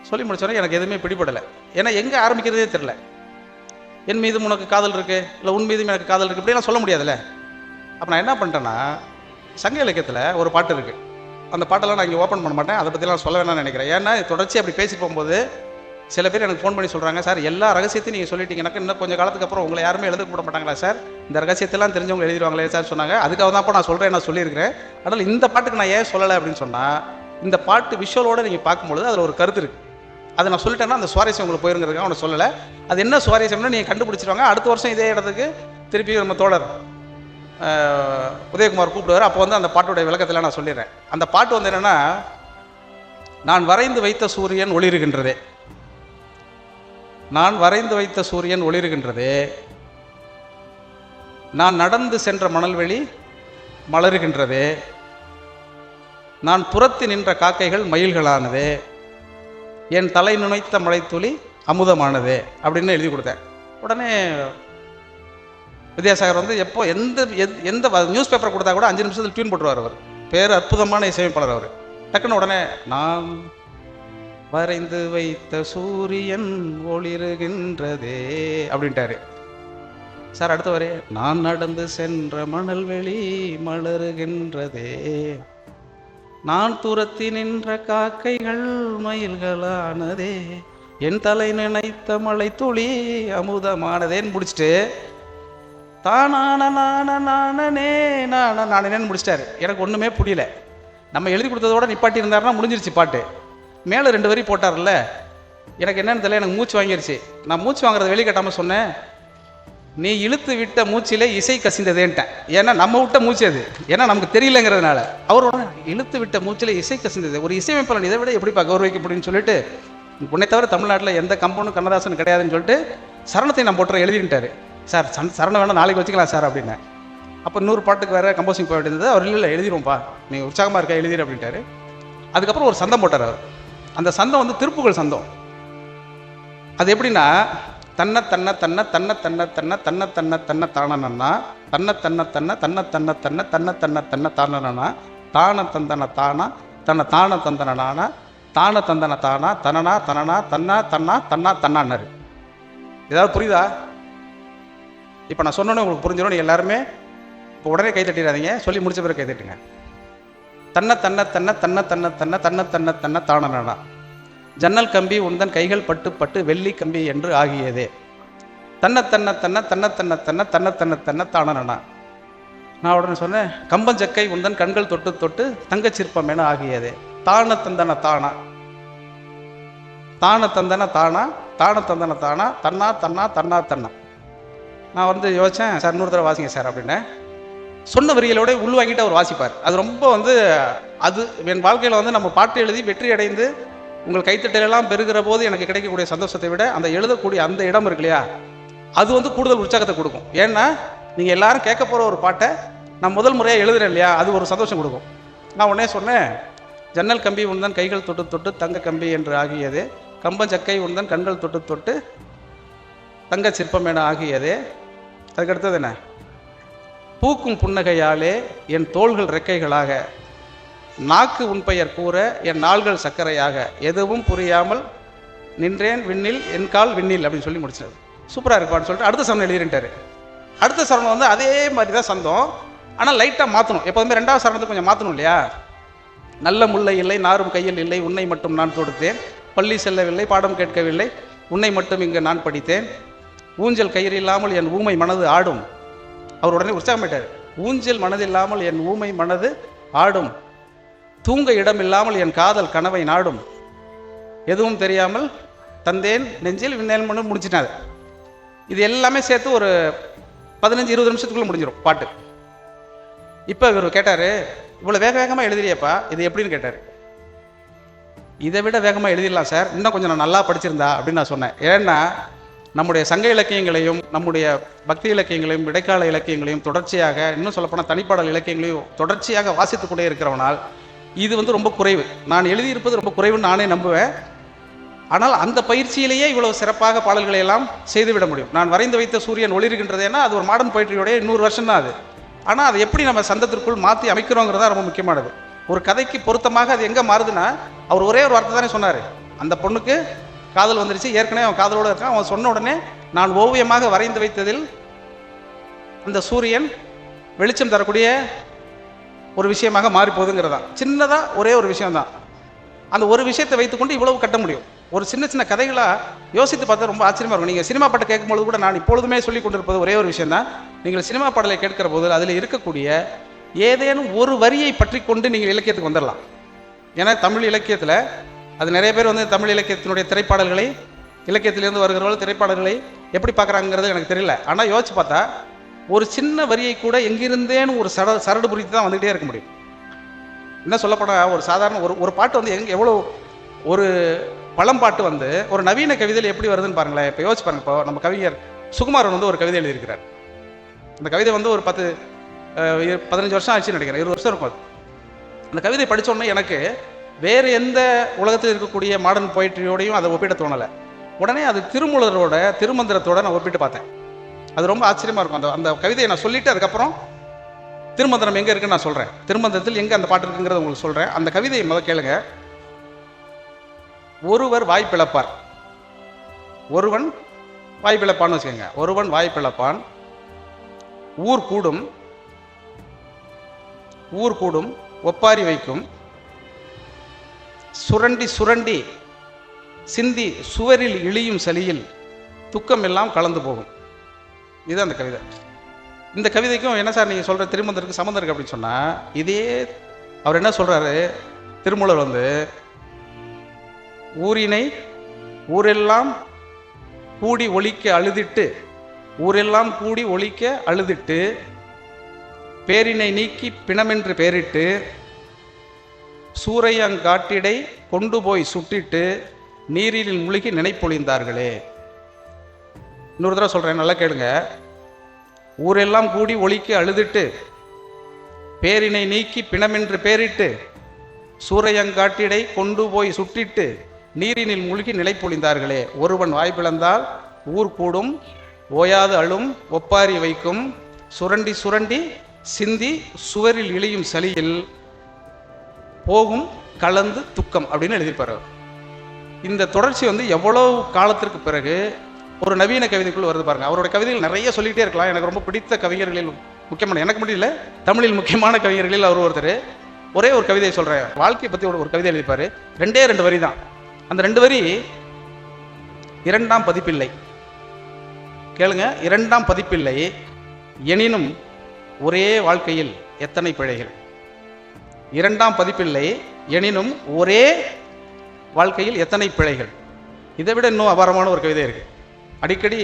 சொல்லி முடிச்சோன்னே எனக்கு எதுவுமே பிடிபடலை. ஏன்னா எங்கே ஆரம்பிக்கிறதே தெரில. என் மீதும் உனக்கு காதல் இருக்குது, இல்லை உன் மீதும் எனக்கு காதல் இருக்குது, இப்படிலாம் சொல்ல முடியாதுல்ல. அப்போ நான் என்ன பண்ணிட்டேன்னா, சங்க இலக்கியத்தில் ஒரு பாட்டு இருக்குது, அந்த பாட்டெல்லாம் நான் இங்கே ஓப்பன் பண்ண மாட்டேன், அதை பற்றிலாம் சொல்ல வேணாம்னு நினைக்கிறேன். ஏன்னா தொடர்ச்சி அப்படி பேசி போகும்போது சில பேர் எனக்கு ஃபோன் பண்ணி சொல்கிறாங்க, சார் எல்லா ரகசியத்தையும் நீங்கள் சொல்லிட்டீங்கன்னாக்க இன்னும் கொஞ்சம் காலத்துக்கு அப்புறம் உங்களை யாருமே எழுத கூட மாட்டாங்களா சார், இந்த ரகசியத்தெல்லாம் தெரிஞ்சவங்க எழுதிடுவாங்களே சார் சொன்னாங்க. அதுக்காக தான் அப்போ நான் சொல்கிறேன், நான் சொல்லியிருக்கிறேன். அதனால் இந்த பாட்டுக்கு நான் ஏன் சொல்லலை அப்படின்னு சொன்னால், இந்த பாட்டு விஷுவலோடு நீங்கள் பார்க்கும்பொழுது அதில் ஒரு கருத்து இருக்குது. அதை நான் சொல்லிட்டேன்னா அந்த சுவாரஸ்யம் உங்களுக்கு போயிருங்கிறதுக்காக அவனை சொல்லலை. அது என்ன சுவாரஸ்யம்னு நீங்கள் கண்டுபிடிச்சிருவாங்க. அடுத்த வருஷம் இதே இடத்துக்கு திருப்பி நம்ம தோழர் உதயகுமார் கூப்பிடுவார். அப்போ வந்து அந்த பாட்டுடைய விளக்கத்தில் நான் சொல்லிடுறேன். அந்த பாட்டு வந்து என்னென்னா, நான் வரைந்து வைத்த சூரியன் ஒளிருகின்றதே, நான் வரைந்து வைத்த சூரியன் ஒளிருகின்றதே, நான் நடந்து சென்ற மணல்வெளி மலருகின்றதே, நான் புறத்து நின்ற காக்கைகள் மயில்களானதே, என் தலை நுழைத்த மழைத்துளி அமுதமானதே அப்படின்னு எழுதி கொடுத்தேன். உடனே வித்யாசாகர் வந்து எப்போ எந்த நியூஸ் பேப்பர் கொடுத்தா கூட 5 நிமிஷத்தில் டியூன் போட்டுருவார். அவர் பேர் அற்புதமான இசையமைப்பாளர். அவர் டக்குன்னு உடனே நான் வரைந்து வைத்த சூரியன் ஒளிருகின்றதே அப்படின்ட்டாரு. சார் அடுத்த வரை, நான் நடந்து சென்ற மணல்வெளி மலருகின்றதே, நான் துரத்தி நின்ற காக்கைகள் மயில்களானதே, என் தலை நினைத்த மழை துளி அமுதமானதேன்னு முடிச்சுட்டு தானான நானே நானேன்னு முடிச்சிட்டாரு. எனக்கு ஒன்றுமே புரியல. நம்ம எழுதி கொடுத்ததோட நிப்பாட்டி இருந்தாருன்னா முடிஞ்சிருச்சு பாட்டு. மேலே 2 வரி போட்டார்ல, எனக்கு என்னன்னு தெரியல, எனக்கு மூச்சு வாங்கிருச்சு. நான் மூச்சு வாங்குறத வெளிக்கட்டாமல் சொன்னேன், நீ இழுத்து விட்ட மூச்சிலே இசை கசிந்ததேன்ட்டேன். ஏன்னா நம்ம விட்ட மூச்சு அது, ஏன்னா நமக்கு தெரியலங்கிறதுனால. அவரோட இழுத்து விட்ட மூச்சிலே இசை கசிந்தது, ஒரு இசையமைப்பாளன் இதை விட எப்படிப்பா கௌரவிக்க முடியும்னு சொல்லிட்டு, உன்னை தவிர தமிழ்நாட்டில் எந்த கம்பௌண்டும் கண்ணதாசன் கிடையாதுன்னு சொல்லிட்டு சரணத்தை நான் போட்டுற எழுதிட்டாரு. சார் சரணம் வேணால் நாளைக்கு வச்சுக்கலாம் சார் அப்படின்னேன். அப்போ 100 பாட்டுக்கு வேறு கம்போசிங் போய் வேண்டியது. அவர் இல்லை எழுதிடுவோம்ப்பா, நீ உற்சாகமாக இருக்கா எழுதிடு அப்படின்ட்டாரு. அதுக்கப்புறம் ஒரு சந்தம் போட்டார் அவர். அந்த சந்தம் வந்து திருப்புகழ் சந்தம். அது எப்படின்னா, தன்ன தன்ன தன்ன தன்ன தன்ன தன்ன தன்ன தன்ன தன்ன தானனா தன்ன தன்ன தன்ன தன்ன தன்ன தன்ன தன்ன தன்ன தன்ன தானனா தான தந்தன தானா தன்ன தான தந்தன நானா தான தந்தன தானா தனனா தனனா தன்னா தன்னா தன்னா தன்னான்னாரு. ஏதாவது புரியுதா? இப்போ நான் சொன்னோன்னே உங்களுக்கு புரிஞ்சிடும். நீங்கள் எல்லாருமே இப்போ உடனே கை தட்டிடாதீங்க, சொல்லி முடிச்ச பிறகு கை தட்டுங்க. தன்ன தன்ன தன்ன தன்ன தன்ன தன்ன தன்ன தன்ன தன்ன தானனா ஜன்னல் கம்பி உந்தன் கைகள் பட்டு பட்டு வெள்ளி கம்பி என்று ஆகியதே, தன்ன தன்ன தன்ன தன்ன தன்ன தன்ன தன்ன தன்ன தன்ன தானனா. நான் உடனே சொன்னேன், கம்பஞ்சக்கை உந்தன் கண்கள் தொட்டு தொட்டு தங்கச்சிற்பம் என ஆகியதே, தான தந்தன தானா தான தந்தன தானா தான தந்தன தானா தன்னா தன்னா தன்னா தன்னா. நான் வந்து யோசித்தேன், சார் இன்னொரு தடவை வாசிங்க சார் அப்படின்னு. சொன்ன வரிகளோட உள்வாங்கிட்டு அவர் வாசிப்பார். அது ரொம்ப வந்து அது என் வாழ்க்கையில் வந்து நம்ம பாட்டு எழுதி வெற்றி அடைந்து உங்கள் கைத்தட்டலெல்லாம் பெறுகிற போது எனக்கு கிடைக்கக்கூடிய சந்தோஷத்தை விட அந்த எழுதக்கூடிய அந்த இடம் இருக்கு இல்லையா, அது வந்து கூடுதல் உற்சாகத்தை கொடுக்கும். ஏன்னா நீங்கள் எல்லாரும் கேட்க போகிற ஒரு பாட்டை நான் முதல் முறையாக எழுதுறேன் இல்லையா, அது ஒரு சந்தோஷம் கொடுக்கும். நான் உடனே சொன்னேன், ஜன்னல் கம்பி உண்தான் கைகள் தொட்டு தொட்டு தங்க கம்பி என்று ஆகியது, கம்பஞ்சக்கை உண்தான் கண்கள் தொட்டு தொட்டு தங்க சிற்பம் என ஆகியது. அதுக்கடுத்தது என்ன, பூக்கும் புன்னகையாலே என் தோள்கள் ரெக்கைகளாக, நாக்கு உன் பெயர் கூற என் நாள்கள் சர்க்கரையாக, எதுவும் புரியாமல் நின்றேன் விண்ணில் என் கால் விண்ணில் அப்படின்னு சொல்லி முடிச்சார். சூப்பராக இருப்பான்னு சொல்லிட்டு அடுத்த சரணம் எழுதிட்டாரு. அடுத்த சரணம் வந்து அதே மாதிரி தான் சந்தம், ஆனால் லைட்டாக மாற்றணும். எப்போதுமே ரெண்டாவது சரணத்துக்கு கொஞ்சம் மாற்றணும் இல்லையா. நல்ல முல்லை இல்லை நாரும் கையில் இல்லை, உன்னை மட்டும் நான் தொடுத்தேன், பள்ளி செல்லவில்லை பாடம் கேட்கவில்லை, உன்னை மட்டும் இங்கு நான் படித்தேன், ஊஞ்சல் கயிறு இல்லாமல் என் ஊமை மனது ஆடும். அவர் உடனே உற்சாகமாயிட்டார். ஊஞ்சல் மனதில்லாமல் என் ஊமை மனது ஆடும், தூங்க இடம் இல்லாமல் என் காதல் கனவை நாடும், எதுவும் தெரியாமல் தந்தேன் நெஞ்சில் விண்ணேல் மனு முடிச்சிட்டாரு. இது எல்லாமே சேர்த்து ஒரு 15-20 நிமிஷத்துக்குள்ள முடிஞ்சிடும் பாட்டு. இப்போ இவர் கேட்டார், இவ்வளோ வேக வேகமாக எழுதுறியப்பா இது எப்படின்னு கேட்டார். இதை விட வேகமாக எழுதிடலாம் சார், இன்னும் கொஞ்சம் நான் நல்லா படிச்சிருந்தா அப்படின்னு நான் சொன்னேன். ஏன்னா நம்முடைய சங்க இலக்கியங்களையும் நம்முடைய பக்தி இலக்கியங்களையும் இடைக்கால இலக்கியங்களையும் தொடர்ச்சியாக, இன்னும் சொல்லப்போனால் தனிப்பாடல் இலக்கியங்களையும் தொடர்ச்சியாக வாசித்துக்கொண்டே இருக்கிறவனால் இது வந்து ரொம்ப குறைவு. நான் எழுதியிருப்பது ரொம்ப குறைவுன்னு நானே நம்புவேன். ஆனால் அந்த பயிற்சியிலேயே இவ்வளவு சிறப்பாக பாடல்களை எல்லாம் செய்துவிட முடியும். நான் வரைந்து வைத்த சூரியன் ஒளிர்கின்றது, ஏன்னா அது ஒரு மாடர்ன் போயிட்ரியோடைய 100 வருஷம் தான் அது. ஆனால் அதை எப்படி நம்ம சந்தத்திற்குள் மாற்றி அமைக்கிறோங்கிறதா ரொம்ப முக்கியமானது. ஒரு கதைக்கு பொருத்தமாக அது எங்கே மாறுதுன்னா, அவர் ஒரே ஒரு வார்த்தை தானே சொன்னார், அந்த பொண்ணுக்கு காதல் வந்துருச்சு, ஏற்கனவே அவன் காதலோடு இருக்கான், அவன் சொன்ன உடனே நான் ஓவியமாக வரைந்து வைத்ததில் அந்த சூரியன் வெளிச்சம் தரக்கூடிய ஒரு விஷயமாக மாறி போகுதுங்கிறதான். சின்னதாக ஒரே ஒரு விஷயம்தான், அந்த ஒரு விஷயத்தை வைத்துக்கொண்டு இவ்வளவு கட்ட முடியும். ஒரு சின்ன சின்ன கதைகளாக யோசித்து பார்த்தா ரொம்ப ஆச்சரியமாக இருக்கும். நீங்கள் சினிமா பாட்டை கேட்கும்போது கூட நான் இப்பொழுதுமே சொல்லி கொண்டிருப்பது ஒரே ஒரு விஷயம் தான், நீங்கள் சினிமா பாடலை கேட்கிற போது அதில் இருக்கக்கூடிய ஏதேனும் ஒரு வரியை பற்றி கொண்டு நீங்கள் இலக்கியத்துக்கு வந்துடலாம். ஏன்னா தமிழ் இலக்கியத்தில் அது நிறைய பேர் வந்து தமிழ் இலக்கியத்தினுடைய திரைப்பாடல்களை, இலக்கியத்திலிருந்து வருகிறவர்கள் திரைப்பாடல்களை எப்படி பார்க்குறாங்கிறது எனக்கு தெரியல. ஆனால் யோசிச்சு பார்த்தா ஒரு சின்ன வரியை கூட எங்கிருந்தேன்னு ஒரு சரடு புரித்து தான் வந்துகிட்டே இருக்க முடியும். என்ன சொல்லப்போனால் ஒரு சாதாரண ஒரு பாட்டு வந்து எவ்வளோ ஒரு பழம்பாட்டு வந்து ஒரு நவீன கவிதையில் எப்படி வருதுன்னு பாருங்களேன். இப்போ யோசிச்சு பாருங்க, இப்போ நம்ம கவிஞர் சுகுமாரன் வந்து ஒரு கவிதை எழுதியிருக்கிறார். அந்த கவிதை வந்து ஒரு 10-15 வருஷம் ஆச்சுன்னு நினைக்கிறேன், 20 வருஷம் இருக்கும். அந்த கவிதை படித்தோடனே எனக்கு வேறு எந்த உலகத்தில் இருக்கக்கூடிய மாடர்ன் போயிட்ரியோடையும் அதை ஒப்பிட தோணலை. உடனே அது திருமூலரோட திருமந்திரத்தோட நான் ஒப்பிட்டு பார்த்தேன். அது ரொம்ப ஆச்சரியமாக இருக்கும். அந்த கவிதையை நான் சொல்லிவிட்டு அதுக்கப்புறம் திருமந்திரம் எங்கே இருக்குன்னு நான் சொல்கிறேன், திருமந்திரத்தில் எங்கே அந்த பாட்டு இருக்குங்கிறத உங்களுக்கு சொல்கிறேன். அந்த கவிதையை முதல் கேளுங்க. ஒருவர் வாய்ப்பிழப்பார், ஒருவன் வாய்ப்பிழப்பான்னு வச்சுக்கோங்க. ஒருவன் வாய்ப்பிழப்பான், ஊர் கூடும் ஊர் கூடும் ஒப்பாரி வைக்கும், சுரண்டி சுரண்டி சிந்தி சுவரில் இழியும் சலியில் துக்கம் எல்லாம் கலந்து போகும். இதுதான் அந்த கவிதை. இந்த கவிதைக்கும் என்ன சார் நீங்கள் சொல்கிற திருமந்திரத்துக்கு சம்மந்தம் இருக்குது அப்படின்னு சொன்னால், இதே அவர் என்ன சொல்கிறாரு, திருமூலர் வந்து ஊரினை ஊரெல்லாம் கூடி ஒழிக்க அழுதிட்டு, ஊரெல்லாம் கூடி ஒழிக்க அழுதிட்டு, பேரினை நீக்கி பிணமென்று பேரிட்டு, சூறையங்காட்டிடை கொண்டு போய் சுட்டிட்டு, நீரில் முழுகி நினைப்பொழிந்தார்களே. இன்னொரு தடவை சொல்கிறேன், நல்லா கேளுங்க. ஊரெல்லாம் கூடி ஒழிக்க அழுதிட்டு, பேரினை நீக்கி பிணமென்று பேரிட்டு, சூறையங்காட்டிடை கொண்டு போய் சுட்டிட்டு, நீரினில் மூழ்கி நிலைப்பொழிந்தார்களே. ஒருவன் வாய்ப்பிழந்தால் ஊர் கூடும் ஓயாது அழும் ஒப்பாரி வைக்கும், சுரண்டி சுரண்டி சிந்தி சுவரில் இழியும் சலியில் போகும் கலந்து துக்கம் அப்படின்னு எழுதியிருப்பார். இந்த தொடர்ச்சி வந்து எவ்வளவு காலத்திற்கு பிறகு ஒரு நவீன கவிதைக்குள் வருது பாருங்க. அவரோட கவிதைகள் நிறைய சொல்லிகிட்டே இருக்கலாம். எனக்கு ரொம்ப பிடித்த கவிஞர்களில் முக்கியமான, எனக்கு முடியல, தமிழில் முக்கியமான கவிஞர்களில் அவர் ஒருத்தர். ஒரே ஒரு கவிதையை சொல்கிறேன், வாழ்க்கையை பற்றி ஒரு கவிதை எழுதிப்பார். 2 வரி தான். அந்த 2 வரி 2ஆம் பதிப்பில்லை. கேளுங்க, 2ஆம் பதிப்பில்லை, எனினும் ஒரே வாழ்க்கையில் எத்தனை பிழைகள். 2ஆம் பதிப்பில்லை, எனினும் ஒரே வாழ்க்கையில் எத்தனை பிழைகள். இதை விட இன்னும் அபாரமான ஒரு கவிதை இருக்குது. அடிக்கடி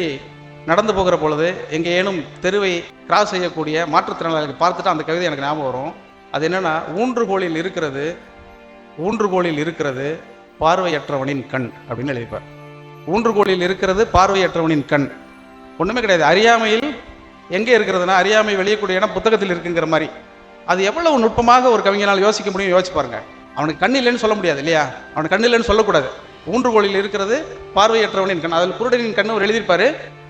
நடந்து போகிற பொழுது எங்கேனும் தெருவை கிராஸ் செய்யக்கூடிய மாற்றுத்திறனாளிகள் பார்த்துட்டு அந்த கவிதை எனக்கு ஞாபகம் வரும். அது என்னென்னா, ஊன்றுகோலில் இருக்கிறது பார்வையற்றவனின் கண் அப்படின்னு எழுதிப்பார். ஊன்றுகோலில் இருக்கிறது பார்வையற்றவனின் கண். ஒன்றுமே கிடையாது. அறியாமையில் எங்கே இருக்கிறதுனா, அறியாமை வெளியக்கூடிய இடம் புத்தகத்தில் இருக்குங்கிற மாதிரி. அது எவ்வளவு நுட்பமாக ஒரு கவிஞனால் யோசிக்க முடியும் யோசிச்சு பாருங்க. அவனுக்கு கண் இல்லைன்னு சொல்ல முடியாது இல்லையா? அவனுக்கு கண் இல்லைன்னு சொல்லக்கூடாது. ஊன்றுகோலில் இருக்கிறது பார்வையற்றவனின் கண். அதில் குருடனின் கண் அவர் எழுதியிருப்பாரு.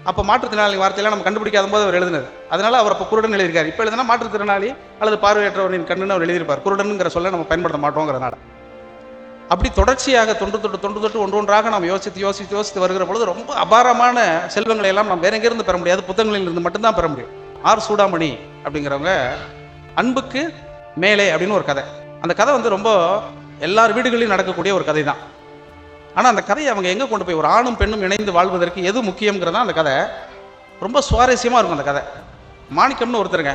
அப்போ மாற்றுத்திறனாளி வார்த்தையெல்லாம் நம்ம கண்டுபிடிக்காத போது அவர் எழுதினது. அதனால அவர் அப்போ குருடன் எழுதியிருக்காரு. இப்போ எழுதினா மாற்றுத்திறனாளி அல்லது பார்வையற்றவனின் கண்ணுன்னு அவர் எழுதியிருப்பார். குருடனுங்கிற சொல்ல நம்ம பயன்படுத்த மாட்டோங்கிறதுனால. அப்படி தொடர்ச்சியாக தொன்று தொட்டு ஒன்றொன்றாக நாம் யோசித்து வருகிற பொழுது ரொம்ப அபாரமான செல்வங்களை எல்லாம் நாம் வேற எங்கிருந்து பெற முடியாது, புத்தகங்களில் இருந்து மட்டும்தான் பெற முடியும். ஆர் சூடாமணி அப்படிங்கிறவங்க அன்புக்கு மேலே அப்படின்னு ஒரு கதை. அந்த கதை வந்து ரொம்ப எல்லார் வீடுகளிலும் நடக்கக்கூடிய ஒரு கதை தான். ஆனால் அந்த கதையை அவங்க எங்கே கொண்டு போய், ஒரு ஆணும் பெண்ணும் இணைந்து வாழ்வதற்கு எது முக்கியங்கிறதா அந்த கதை. ரொம்ப சுவாரஸ்யமாக இருக்கும் அந்த கதை. மாணிக்கம்னு ஒருத்தருங்க,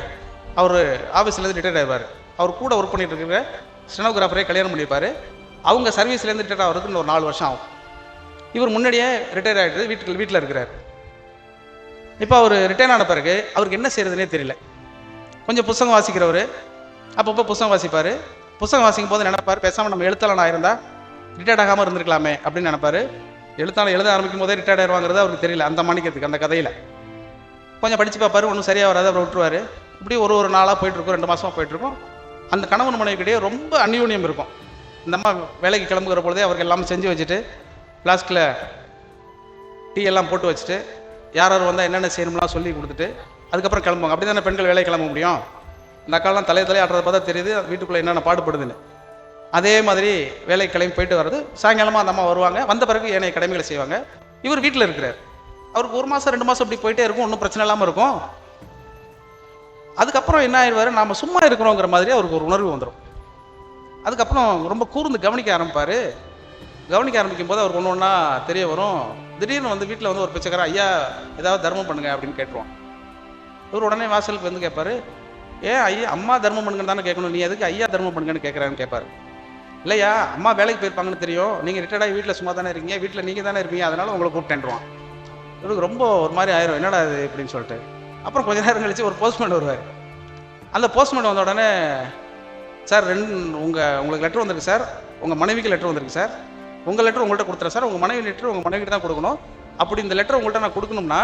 அவர் ஆஃபீஸ்லேருந்து ரிட்டையர்ட் ஆகிடுவார். அவர் கூட ஒர்க் பண்ணிட்டு இருக்கிற ஸ்டெனோகிராஃபரே கல்யாணம் பண்ணியிருப்பார். அவங்க சர்வீஸ்லேருந்து ரிட்டையர்ட் ஆகிறதுக்கு இன்னொரு 4 வருஷம் ஆகும். இவர் முன்னாடியே ரிட்டையர் ஆகிட்டு வீட்டில் இருக்கிறார். இப்போ அவர் ரிட்டையர் ஆன பிறகு அவருக்கு என்ன செய்யறதுனே தெரியல. கொஞ்சம் புத்தகம் வாசிக்கிறவர், அப்பப்போ புத்தகம் வாசிப்பார். புத்தகம் வாசிக்கும் போது நினைப்பார், பேசாமல் நம்ம எழுத்தாளன் ஆயிருந்தால் ரிட்டையர்ட் ஆகாமல் இருந்திருக்கலாமே அப்படின்னு நினைப்பார். எழுத்தாளர் எழுத ஆரம்பிக்கும் போதே ரிட்டையர்ட் ஆயிடுவாங்கிறது அவருக்கு தெரியல. அந்த மாணிக்கத்துக்கு அந்த கதையில் கொஞ்சம் படித்து பார்ப்பார், ஒன்றும் சரியாக வராது, அவர் விட்டுருவார். இப்படி ஒரு நாளாக போயிட்டுருக்கும், 2 மாதமாக போயிட்டுருக்கும். அந்த கணவன் மனைவிக்கிட்டே ரொம்ப அந்யோன்யம் இருக்கும். இந்த அம்மா வேலைக்கு கிளம்புகிற பொழுதே அவருக்கு எல்லாமே செஞ்சு வச்சுட்டு, ஃப்ளாஸ்கில் டீ எல்லாம் போட்டு வச்சுட்டு, யார் வந்தால் என்னென்ன செய்யணும்லாம் சொல்லி கொடுத்துட்டு அதுக்கப்புறம் கிளம்புவாங்க. அப்படி தானே பெண்கள் வேலைக்கு கிளம்ப முடியும். இந்த அக்காலாம் தலையை ஆடுறத பார்த்தா தெரியுது வீட்டுக்குள்ளே என்னென்ன பாடுபடுதுன்னு. அதே மாதிரி வேலைக்கு கிளம்பி போயிட்டு வர்றது. சாயங்காலமாக அந்த அம்மா வருவாங்க. வந்த பிறகு ஏனைய கடமைகளை செய்வாங்க. இவர் வீட்டில் இருக்கிறார். அவருக்கு 1 மாதம் 2 மாதம் இப்படி போயிட்டே இருக்கும், ஒன்றும் பிரச்சனை இல்லாமல் இருக்கும். அதுக்கப்புறம் என்ன ஆயிடுவார், நாம் சும்மா இருக்கிறோங்கிற மாதிரி அவருக்கு ஒரு உணர்வு வந்துடும். அதுக்கப்புறம் ரொம்ப கூர்ந்து கவனிக்க ஆரம்பிப்பார். கவனிக்க ஆரம்பிக்கும் போது அவருக்கு ஒன்று ஒன்றா தெரிய வரும். திடீர்னு வந்து வீட்டில் வந்து ஒரு பிச்சைக்காரன், ஐயா ஏதாவது தர்மம் பண்ணுங்க அப்படின்னு கேட்டுருவான். இவர் உடனே வாசலுக்கு வந்து கேட்பாரு, ஏன் ஐயா அம்மா தர்மம் பண்ணுங்கன்னு தானே கேட்கணும், நீ எதுக்கு ஐயா தர்மம் பண்ணுங்கன்னு கேட்குறான்னு கேட்பாரு. இல்லையா, அம்மா வேலைக்கு போயிருப்பாங்கன்னு தெரியும், நீங்கள் ரிட்டையர்ட் ஆகி வீட்டில் சும்மா தானே இருக்கீங்க, வீட்டில் நீங்கள் தானே இருப்பீங்க, அதனால உங்களை கூப்பிட்டேன்ருவான். இவருக்கு ரொம்ப ஒரு மாதிரி ஆயிரும், என்னடா இது இப்படின்னு சொல்லிட்டு. அப்புறம் கொஞ்ச நேரம் கழிச்சு ஒரு போஸ்ட்மேன் வருவார். அந்த போஸ்ட்மேன் வந்த உடனே, சார் உங்களுக்கு லெட்டர் வந்திருக்கு சார், உங்கள் மனைவிக்கு லெட்டர் வந்திருக்கு சார், உங்கள் லெட்டர் உங்கள்கிட்ட கொடுத்துறேன் சார், உங்கள் மனைவி லெட்டர் உங்கள் மனைவிக்கு தான் கொடுக்கணும். அப்படி இந்த லெட்டர் உங்கள்கிட்ட நான் கொடுக்கணும்னா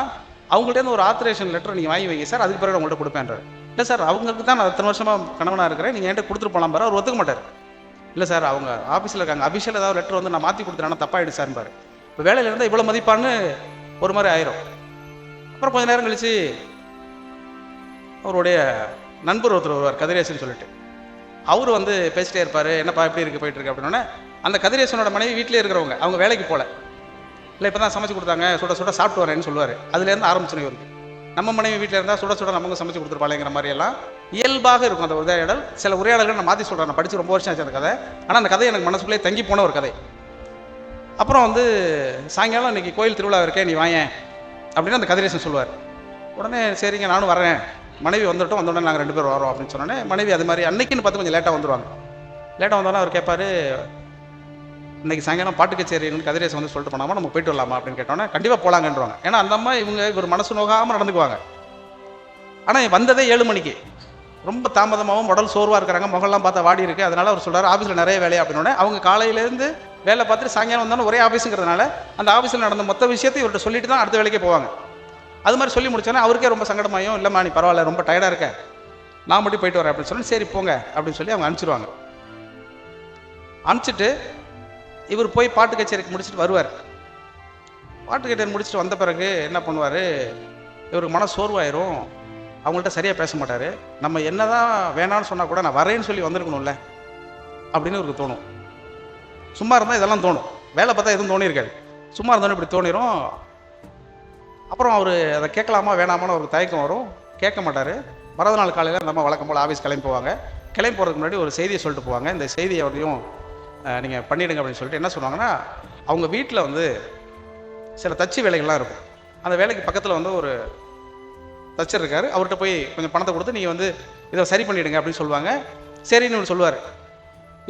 அவங்கள்ட்ட ஒரு ஆத்தரேஷன் லெட்டர் நீங்கள் வாங்கி வைங்க சார், அதுக்கு பிறகு உங்கள்கிட்ட கொடுப்பேன்றார். இல்லை சார், அவங்களுக்கு தான் நான் 3 வருஷமாக கணவனாக இருக்கிறேன், நீங்கள் என்கிட்ட கொடுத்துட்டு போகலாம் பாரு. அவர் ஒத்துக்க மாட்டார். இல்லை சார், அவங்க ஆஃபீஸில் இருக்காங்க, அபிஷியல் ஏதாவது லெட்டர் வந்து நான் மாற்றி கொடுத்துறேன்னா தப்பாயிடு சார் பாரு. இப்போ வேலையில் இருந்தால் இவ்வளோ மதிப்பான்னு ஒரு மாதிரி ஆயிரும். அப்புறம் கொஞ்சம் நேரம் கழிச்சு அவருடைய நண்பர் ஒருத்தர் வருவார், கதிரேசன் சொல்லிட்டு. அவர் வந்து பேசிட்டே இருப்பார், என்னப்பா எப்படி இருக்குது போயிட்டு இருக்கு அப்படின்னோடனே, அந்த கதிரேசனோட மனைவி வீட்டிலே இருக்கிறவங்க, அவங்க வேலைக்கு போகல. இல்லை இப்போ தான் சமைச்சு கொடுத்தாங்க, சுட சுட சாப்பிட்டு வரேன்னு சொல்லுவார். அதுலேருந்து ஆரம்பிச்சுன்னு இவருக்கு, நம்ம மனைவி வீட்டில் இருந்தால் சுட சுட நமக்கு சமைச்சு கொடுத்துருப்பாளேங்கிற மாதிரி எல்லாம் இயல்பாக இருக்கும் அந்த உரையாடல். சில உரையாடல்கள் நான் மாற்றி சொல்கிறேன், நான் படித்து ரொம்ப வருஷம் ஆச்சு அந்த கதை. ஆனால் அந்த கதை எனக்கு மனசுக்குள்ளே தங்கி போன ஒரு கதை. அப்புறம் வந்து சாயங்காலம் இன்னைக்கு கோயில் திருவிழா இருக்கே, நீ வாயேன் அப்படின்னு அந்த கதிரேசன் சொல்லுவார். உடனே சரிங்க நானும் வரேன், மனைவி வந்துட்டோம், வந்தோடனே நாங்கள் 2 பேர் வரோம் அப்படின்னு சொன்னோன்னே, மனைவி அது மாதிரி அன்னைக்குன்னு பார்த்து கொஞ்சம் லேட்டாக வந்துடுவாங்க. லேட்டாக வந்தோடனே அவர் கேட்பார், இன்னைக்கு சாயங்காலம் பாட்டு கச்சேரின்னு கதிரேசன் வந்து சொல்லிட்டு போனாமா, நம்ம போயிட்டு வரலாமா அப்படின்னு கேட்டோன்னே, கண்டிப்பாக போகலாங்கன்றாங்க. ஏன்னா அந்த அம்மா இவர் மனசு நோகாமல் நடந்துக்குவாங்க. ஆனால் வந்ததே 7 மணிக்கு, ரொம்ப தாமதமாகவும் உடல் சோர்வாக இருக்கிறாங்க, முகம்லாம் பார்த்தா வாடி இருக்குது. அதனால அவர் சொல்கிறார், ஆஃபீஸில் நிறைய வேலையா அப்படின்னோடனே, அவங்க காலையிலேருந்து வேலை பார்த்துட்டு சாயங்காலம் வந்தாலும் ஒரே ஆஃபீஸுங்கிறதுனால அந்த ஆஃபீஸில் நடந்த மொத்த விஷயத்தை இவர்கிட்ட சொல்லிட்டு தான் அடுத்த வேலைக்கே போவாங்க. அது மாதிரி சொல்லி முடிச்சோன்னா அவருக்கே ரொம்ப சங்கடமாயும், இல்லைம்மா நீ பரவாயில்ல ரொம்ப டயர்டாக இருக்க, நான் மட்டும் போயிட்டு வரேன் அப்படின்னு சொல்லி, சரி போங்க அப்படின்னு சொல்லி அவங்க அனுப்பிச்சிடுவாங்க. அனுப்பிச்சிட்டு இவர் போய் பாட்டு கச்சேரிக்கு முடிச்சுட்டு வருவார். பாட்டு கச்சேரி முடிச்சுட்டு வந்த பிறகு என்ன பண்ணுவார், இவருக்கு மன சோர்வாயிரும், அவங்கள்ட்ட சரியாக பேச மாட்டார். நம்ம என்ன தான் வேணான்னு சொன்னால் கூட நான் வரேன்னு சொல்லி வந்திருக்கணும்ல அப்படின்னு இவருக்கு தோணும். சும்மா இருந்தால் இதெல்லாம் தோணும், வேலை பார்த்தா எதுவும் தோணியிருக்காது, சும்மா இருந்தோன்னு இப்படி தோணிடும். அப்புறம் அவர் அதை கேட்கலாமா வேணாமான்னு அவருக்கு தயக்கம் வரும், கேட்க மாட்டார். மறுநாள் நாள் காலையில் நம்ம வழக்கம் போல் ஆஃபீஸ் கிளம்பி போவாங்க. கிளம்பி போகிறதுக்கு முன்னாடி ஒரு செய்தியை சொல்லிட்டு போவாங்க. இந்த செய்தியை அவரையும் நீங்கள் பண்ணிவிடுங்க அப்படின்னு சொல்லிட்டு என்ன சொல்லுவாங்கன்னா, அவங்க வீட்டில் வந்து சில தச்சு வேலைகள்லாம் இருக்கும். அந்த வேலைக்கு பக்கத்தில் வந்து ஒரு தச்சர் இருக்கார், அவர்கிட்ட போய் கொஞ்சம் பணத்தை கொடுத்து நீங்கள் வந்து இதை சரி பண்ணிவிடுங்க அப்படின்னு சொல்லுவாங்க. சரின்னு இவர் சொல்லுவார்.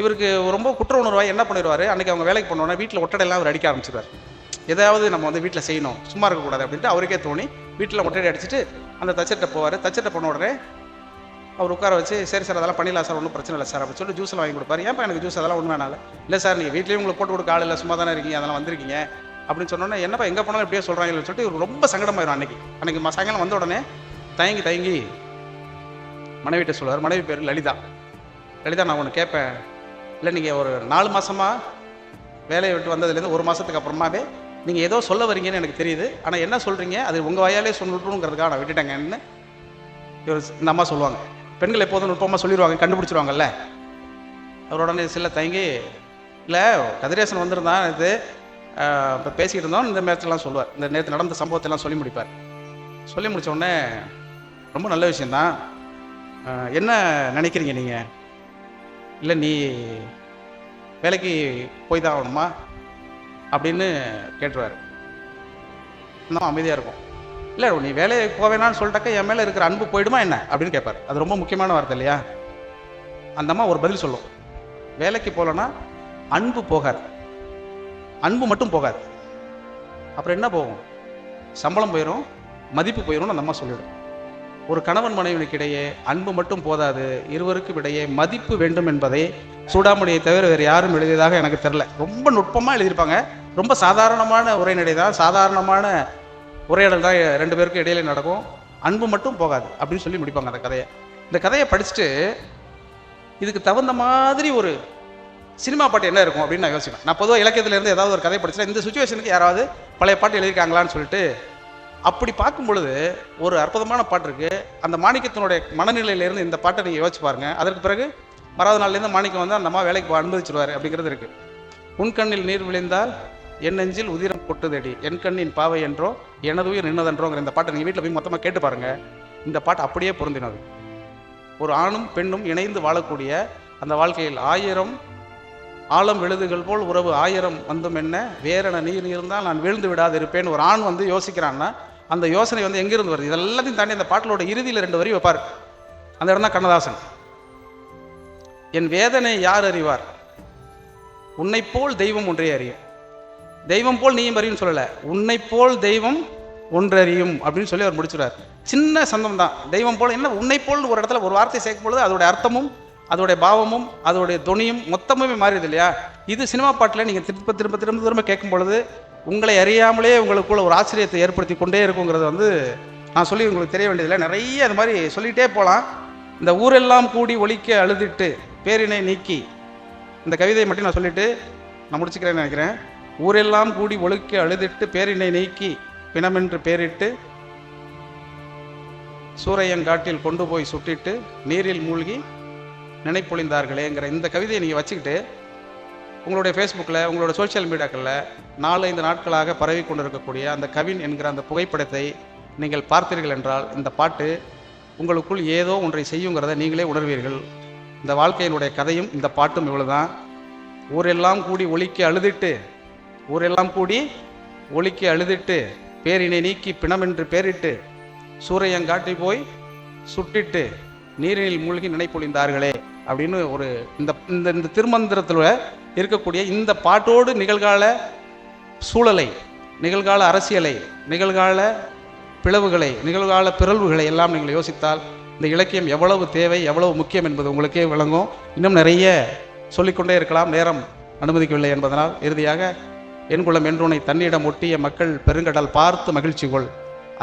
இவருக்கு ரொம்ப குற்ற உணர்வாக என்ன பண்ணிடுவார், அன்றைக்கி அவங்க வேலைக்கு போனோன்னா வீட்டில் ஒட்டடையெல்லாம் அவர் அடிக்க ஆரம்பிச்சிடுவார். எதாவது நம்ம வந்து வீட்டில் செய்யணும், சும்மா இருக்கக்கூடாது அப்படின்ட்டு அவருக்கே தோணி வீட்டில் மொட்டையடி அடிச்சுட்டு அந்த தச்சர்கிட்ட போவார். தச்சர்கிட்ட போன உடனே அவர் உட்கார வச்சு, சரி சார் அதெல்லாம் பண்ணிடலாம் சார், ஒன்றும் பிரச்சனை இல்லை சார் அப்படின்னு சொல்லி ஜூஸில் வாங்கி கொடுப்பாரு. ஏன்ப்பா எனக்கு ஜூஸ் அதெல்லாம் ஒன்றும் வேணாம். இல்லை சார் நீங்கள் வீட்லேயும் உங்களுக்கு போட்டு கொடுக்க ஆள் இல்லை, சும்மா தானே இருக்கீங்க, அதெல்லாம் வந்திருக்கீங்க அப்படின்னு சொன்னோன்னே, என்னப்பா எங்கே போனாலும் எப்படியோ சொல்கிறாங்கன்னு சொல்லிட்டு இவர் ரொம்ப சங்கடமாயிரும். அன்னைக்கு சாயங்காலம் வந்த உடனே தயங்கி மனைவிட்ட சொல்லுவார். மனைவி பேர் லலிதா. லலிதா, நான் ஒன்று கேட்பேன். இல்லை நீங்கள் ஒரு 4 மாதமாக வேலையை விட்டு வந்ததுலேருந்து 1 மாதத்துக்கு அப்புறமாவே நீங்கள் ஏதோ சொல்ல வரீங்கன்னு எனக்கு தெரியுது, ஆனால் என்ன சொல்கிறீங்க அது உங்கள் வாயாலே சொல்லணுங்கிறதுக்காக நான் விட்டுட்டேங்கன்னு இவர் இந்த அம்மா சொல்லுவாங்க. பெண்கள் எப்போதும் நுட்பமாக சொல்லிடுவாங்க, கண்டுபிடிச்சிருவாங்கல்ல. அவர் உடனே சில தயங்கி, இல்லை கதிரேசன் வந்திருந்தான், இது இப்போ பேசிக்கிட்டு இருந்தோம், இந்த நேரத்துலாம் சொல்லுவார். இந்த நேரத்தில் நடந்த சம்பவத்தெல்லாம் சொல்லி முடிப்பார். சொல்லி முடித்த உடனே, ரொம்ப நல்ல விஷயந்தான், என்ன நினைக்கிறீங்க நீங்கள்? இல்லை நீ வேலைக்கு போய் தான் ஆகணுமா அப்படின்னு கேட்டுருவார். இன்னும் அமைதியாக இருக்கும். இல்லை நீ வேலைக்கு போவேனான்னு சொல்லிட்டாக்க என் மேலே இருக்கிற அன்பு போயிடுமா என்ன அப்படின்னு கேட்பார். அது ரொம்ப முக்கியமான வார்த்தை இல்லையா? அந்த அம்மா ஒரு பதில் சொல்லும், வேலைக்கு போகலன்னா அன்பு போகாது, அன்பு மட்டும் போகாது, அப்புறம் என்ன போகும்? சம்பளம் போயிடும், மதிப்பு போயிடும்னு அந்த அம்மா சொல்லிடும். ஒரு கணவன் மனைவிக்கு இடையே அன்பு மட்டும் போதாது, இருவருக்கும் இடையே மதிப்பு வேண்டும் என்பதை சூடாமணியை தவிர வேறு யாரும் எழுதியதாக எனக்கு தெரில. ரொம்ப நுட்பமாக எழுதியிருப்பாங்க. ரொம்ப சாதாரணமான உரைநடை தான், சாதாரணமான உரையாடல் தான் 2 பேருக்கும் இடையில நடக்கும். அன்பு மட்டும் போகாது அப்படின்னு சொல்லி முடிப்பாங்க அந்த கதையை. இந்த கதையை படிச்சுட்டு இதுக்கு தகுந்த மாதிரி ஒரு சினிமா பாட்டு என்ன இருக்கும் அப்படின்னு நான் யோசிப்பேன். நான் பொதுவாக இலக்கியத்திலேருந்து ஏதாவது ஒரு கதை படிச்சுட்டா இந்த சுச்சுவேஷனுக்கு யாராவது பழைய பாட்டு எழுதியிருக்காங்களான்னு சொல்லிட்டு அப்படி பார்க்கும் பொழுது ஒரு அற்புதமான பாட்டு இருக்குது. அந்த மாணிக்கத்தினுடைய மனநிலையிலேருந்து இந்த பாட்டை நீங்கள் யோசிச்சு பாருங்கள். அதற்கு பிறகு மறாவது நாள்லேருந்து மாணிக்கம் வந்து அந்த அம்மா வேலைக்கு அனுமதிச்சிருவார் அப்படிங்கிறது இருக்குது. உன் கண்ணில் நீர் விளைந்தால் என் நெஞ்சில் உதிரம் கொட்டுதடி, என் கண்ணின் பாவை என்றோ எனது உயிர் நின்னதென்றோங்கிற இந்த பாட்டை நீங்கள் வீட்டில் போய் மொத்தமாக கேட்டு பாருங்கள். இந்த பாட்டு அப்படியே பொருந்தினது. ஒரு ஆணும் பெண்ணும் இணைந்து வாழக்கூடிய அந்த வாழ்க்கையில் 1000 ஆழம் விழுதுகள் போல் உறவு 1000 வந்தும் என்ன வேறென நீர் இருந்தால் நான் வீழ்ந்து விடாது இருப்பேன்னு ஒரு ஆண் வந்து யோசிக்கிறான்னா அந்த யோசனை வந்து எங்கிருந்து வருது? இதெல்லாத்தையும் தாண்டி அந்த பாட்டிலோட இறுதியில் 2 வரி வைப்பார். அந்த இடம் தான் கண்ணதாசன். என் வேதனை யார் அறிவார், உன்னை போல் தெய்வம் ஒன்றே அறியும். தெய்வம் போல் நீயும் அறியும் சொல்லலை, உன்னை போல் தெய்வம் ஒன்றறியும் அப்படின்னு சொல்லி அவர் முடிச்சுறார். சின்ன சந்தம் தான். தெய்வம் போல் என்ன, உன்னை போல் ஒரு இடத்துல ஒரு வார்த்தை சேர்க்கும் பொழுது அதோடைய அர்த்தமும் அதோடைய பாவமும் அதோடைய துணியும் மொத்தமுமே மாறிடுது இல்லையா? இது சினிமா பாட்டில் நீங்கள் திரும்ப திரும்ப திரும்ப திரும்ப கேட்கும் பொழுது உங்களை அறியாமலே உங்களுக்குள்ள ஒரு ஆச்சரியத்தை ஏற்படுத்தி கொண்டே இருக்குங்கிறது வந்து நான் சொல்லி உங்களுக்கு தெரிய வேண்டியதில்லை. நிறைய அது மாதிரி சொல்லிகிட்டே போகலாம். இந்த ஊரெல்லாம் கூடி ஒலிக்க அழுதிட்டு பேரினை நீக்கி, இந்த கவிதையை மட்டும் நான் சொல்லிட்டு நான் முடிச்சுக்கிறேன்னு நினைக்கிறேன். ஊரெல்லாம் கூடி ஒலிக்க அழுதிட்டு பேரினை நீக்கி பிணமென்று பேரிட்டு சூரையங்காட்டில் கொண்டு போய் சுட்டிட்டு நீரில் மூழ்கி நினைப்பொழிந்தார்களேங்கிற இந்த கவிதையை நீங்கள் வச்சுக்கிட்டு உங்களுடைய ஃபேஸ்புக்கில் உங்களோட சோஷியல் மீடியாக்களில் 4-5 நாட்களாக பரவி கொண்டிருக்கக்கூடிய அந்த கவின் என்கிற அந்த புகைப்படத்தை நீங்கள் பார்த்தீர்கள் என்றால் இந்த பாட்டு உங்களுக்குள் ஏதோ ஒன்றை செய்யுங்கிறத நீங்களே உணர்வீர்கள். இந்த வாழ்க்கையினுடைய கதையும் இந்த பாட்டும் இவ்வளவுதான். ஊரெல்லாம் கூடி ஒலிக்க அழுதிட்டு, ஊரெல்லாம் கூடி ஒலிக்க அழுதிட்டு பேரினை நீக்கி பிணமென்று பேரிட்டு சூரையங்காட்டி போய் சுட்டிட்டு நீரினில் மூழ்கி நினைப்பொழிந்தார்களே அப்படின்னு ஒரு இந்த திருமந்திரத்தில் இருக்கக்கூடிய இந்த பாட்டோடு நிகழ்கால சூழலை, நிகழ்கால அரசியலை, நிகழ்கால பிளவுகளை, நிகழ்கால பிறழ்வுகளை எல்லாம் நீங்கள் யோசித்தால் இந்த இலக்கியம் எவ்வளவு தேவை, எவ்வளவு முக்கியம் என்பது உங்களுக்கே விளங்கும். இன்னும் நிறைய சொல்லிக்கொண்டே இருக்கலாம், நேரம் அனுமதிக்கவில்லை என்பதனால் இறுதியாக என் குலம் என்றுனை தன்னிடம் ஒட்டிய மக்கள் பெருங்கடல் பார்த்து மகிழ்ச்சி கொள்,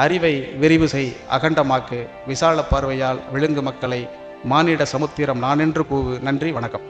அறிவை விரிவு செய் அகண்டமாக்கு, விசால பார்வையால் விழுங்கு மக்களை மானிட சமுத்திரம் நான் என்று கூவு. நன்றி, வணக்கம்.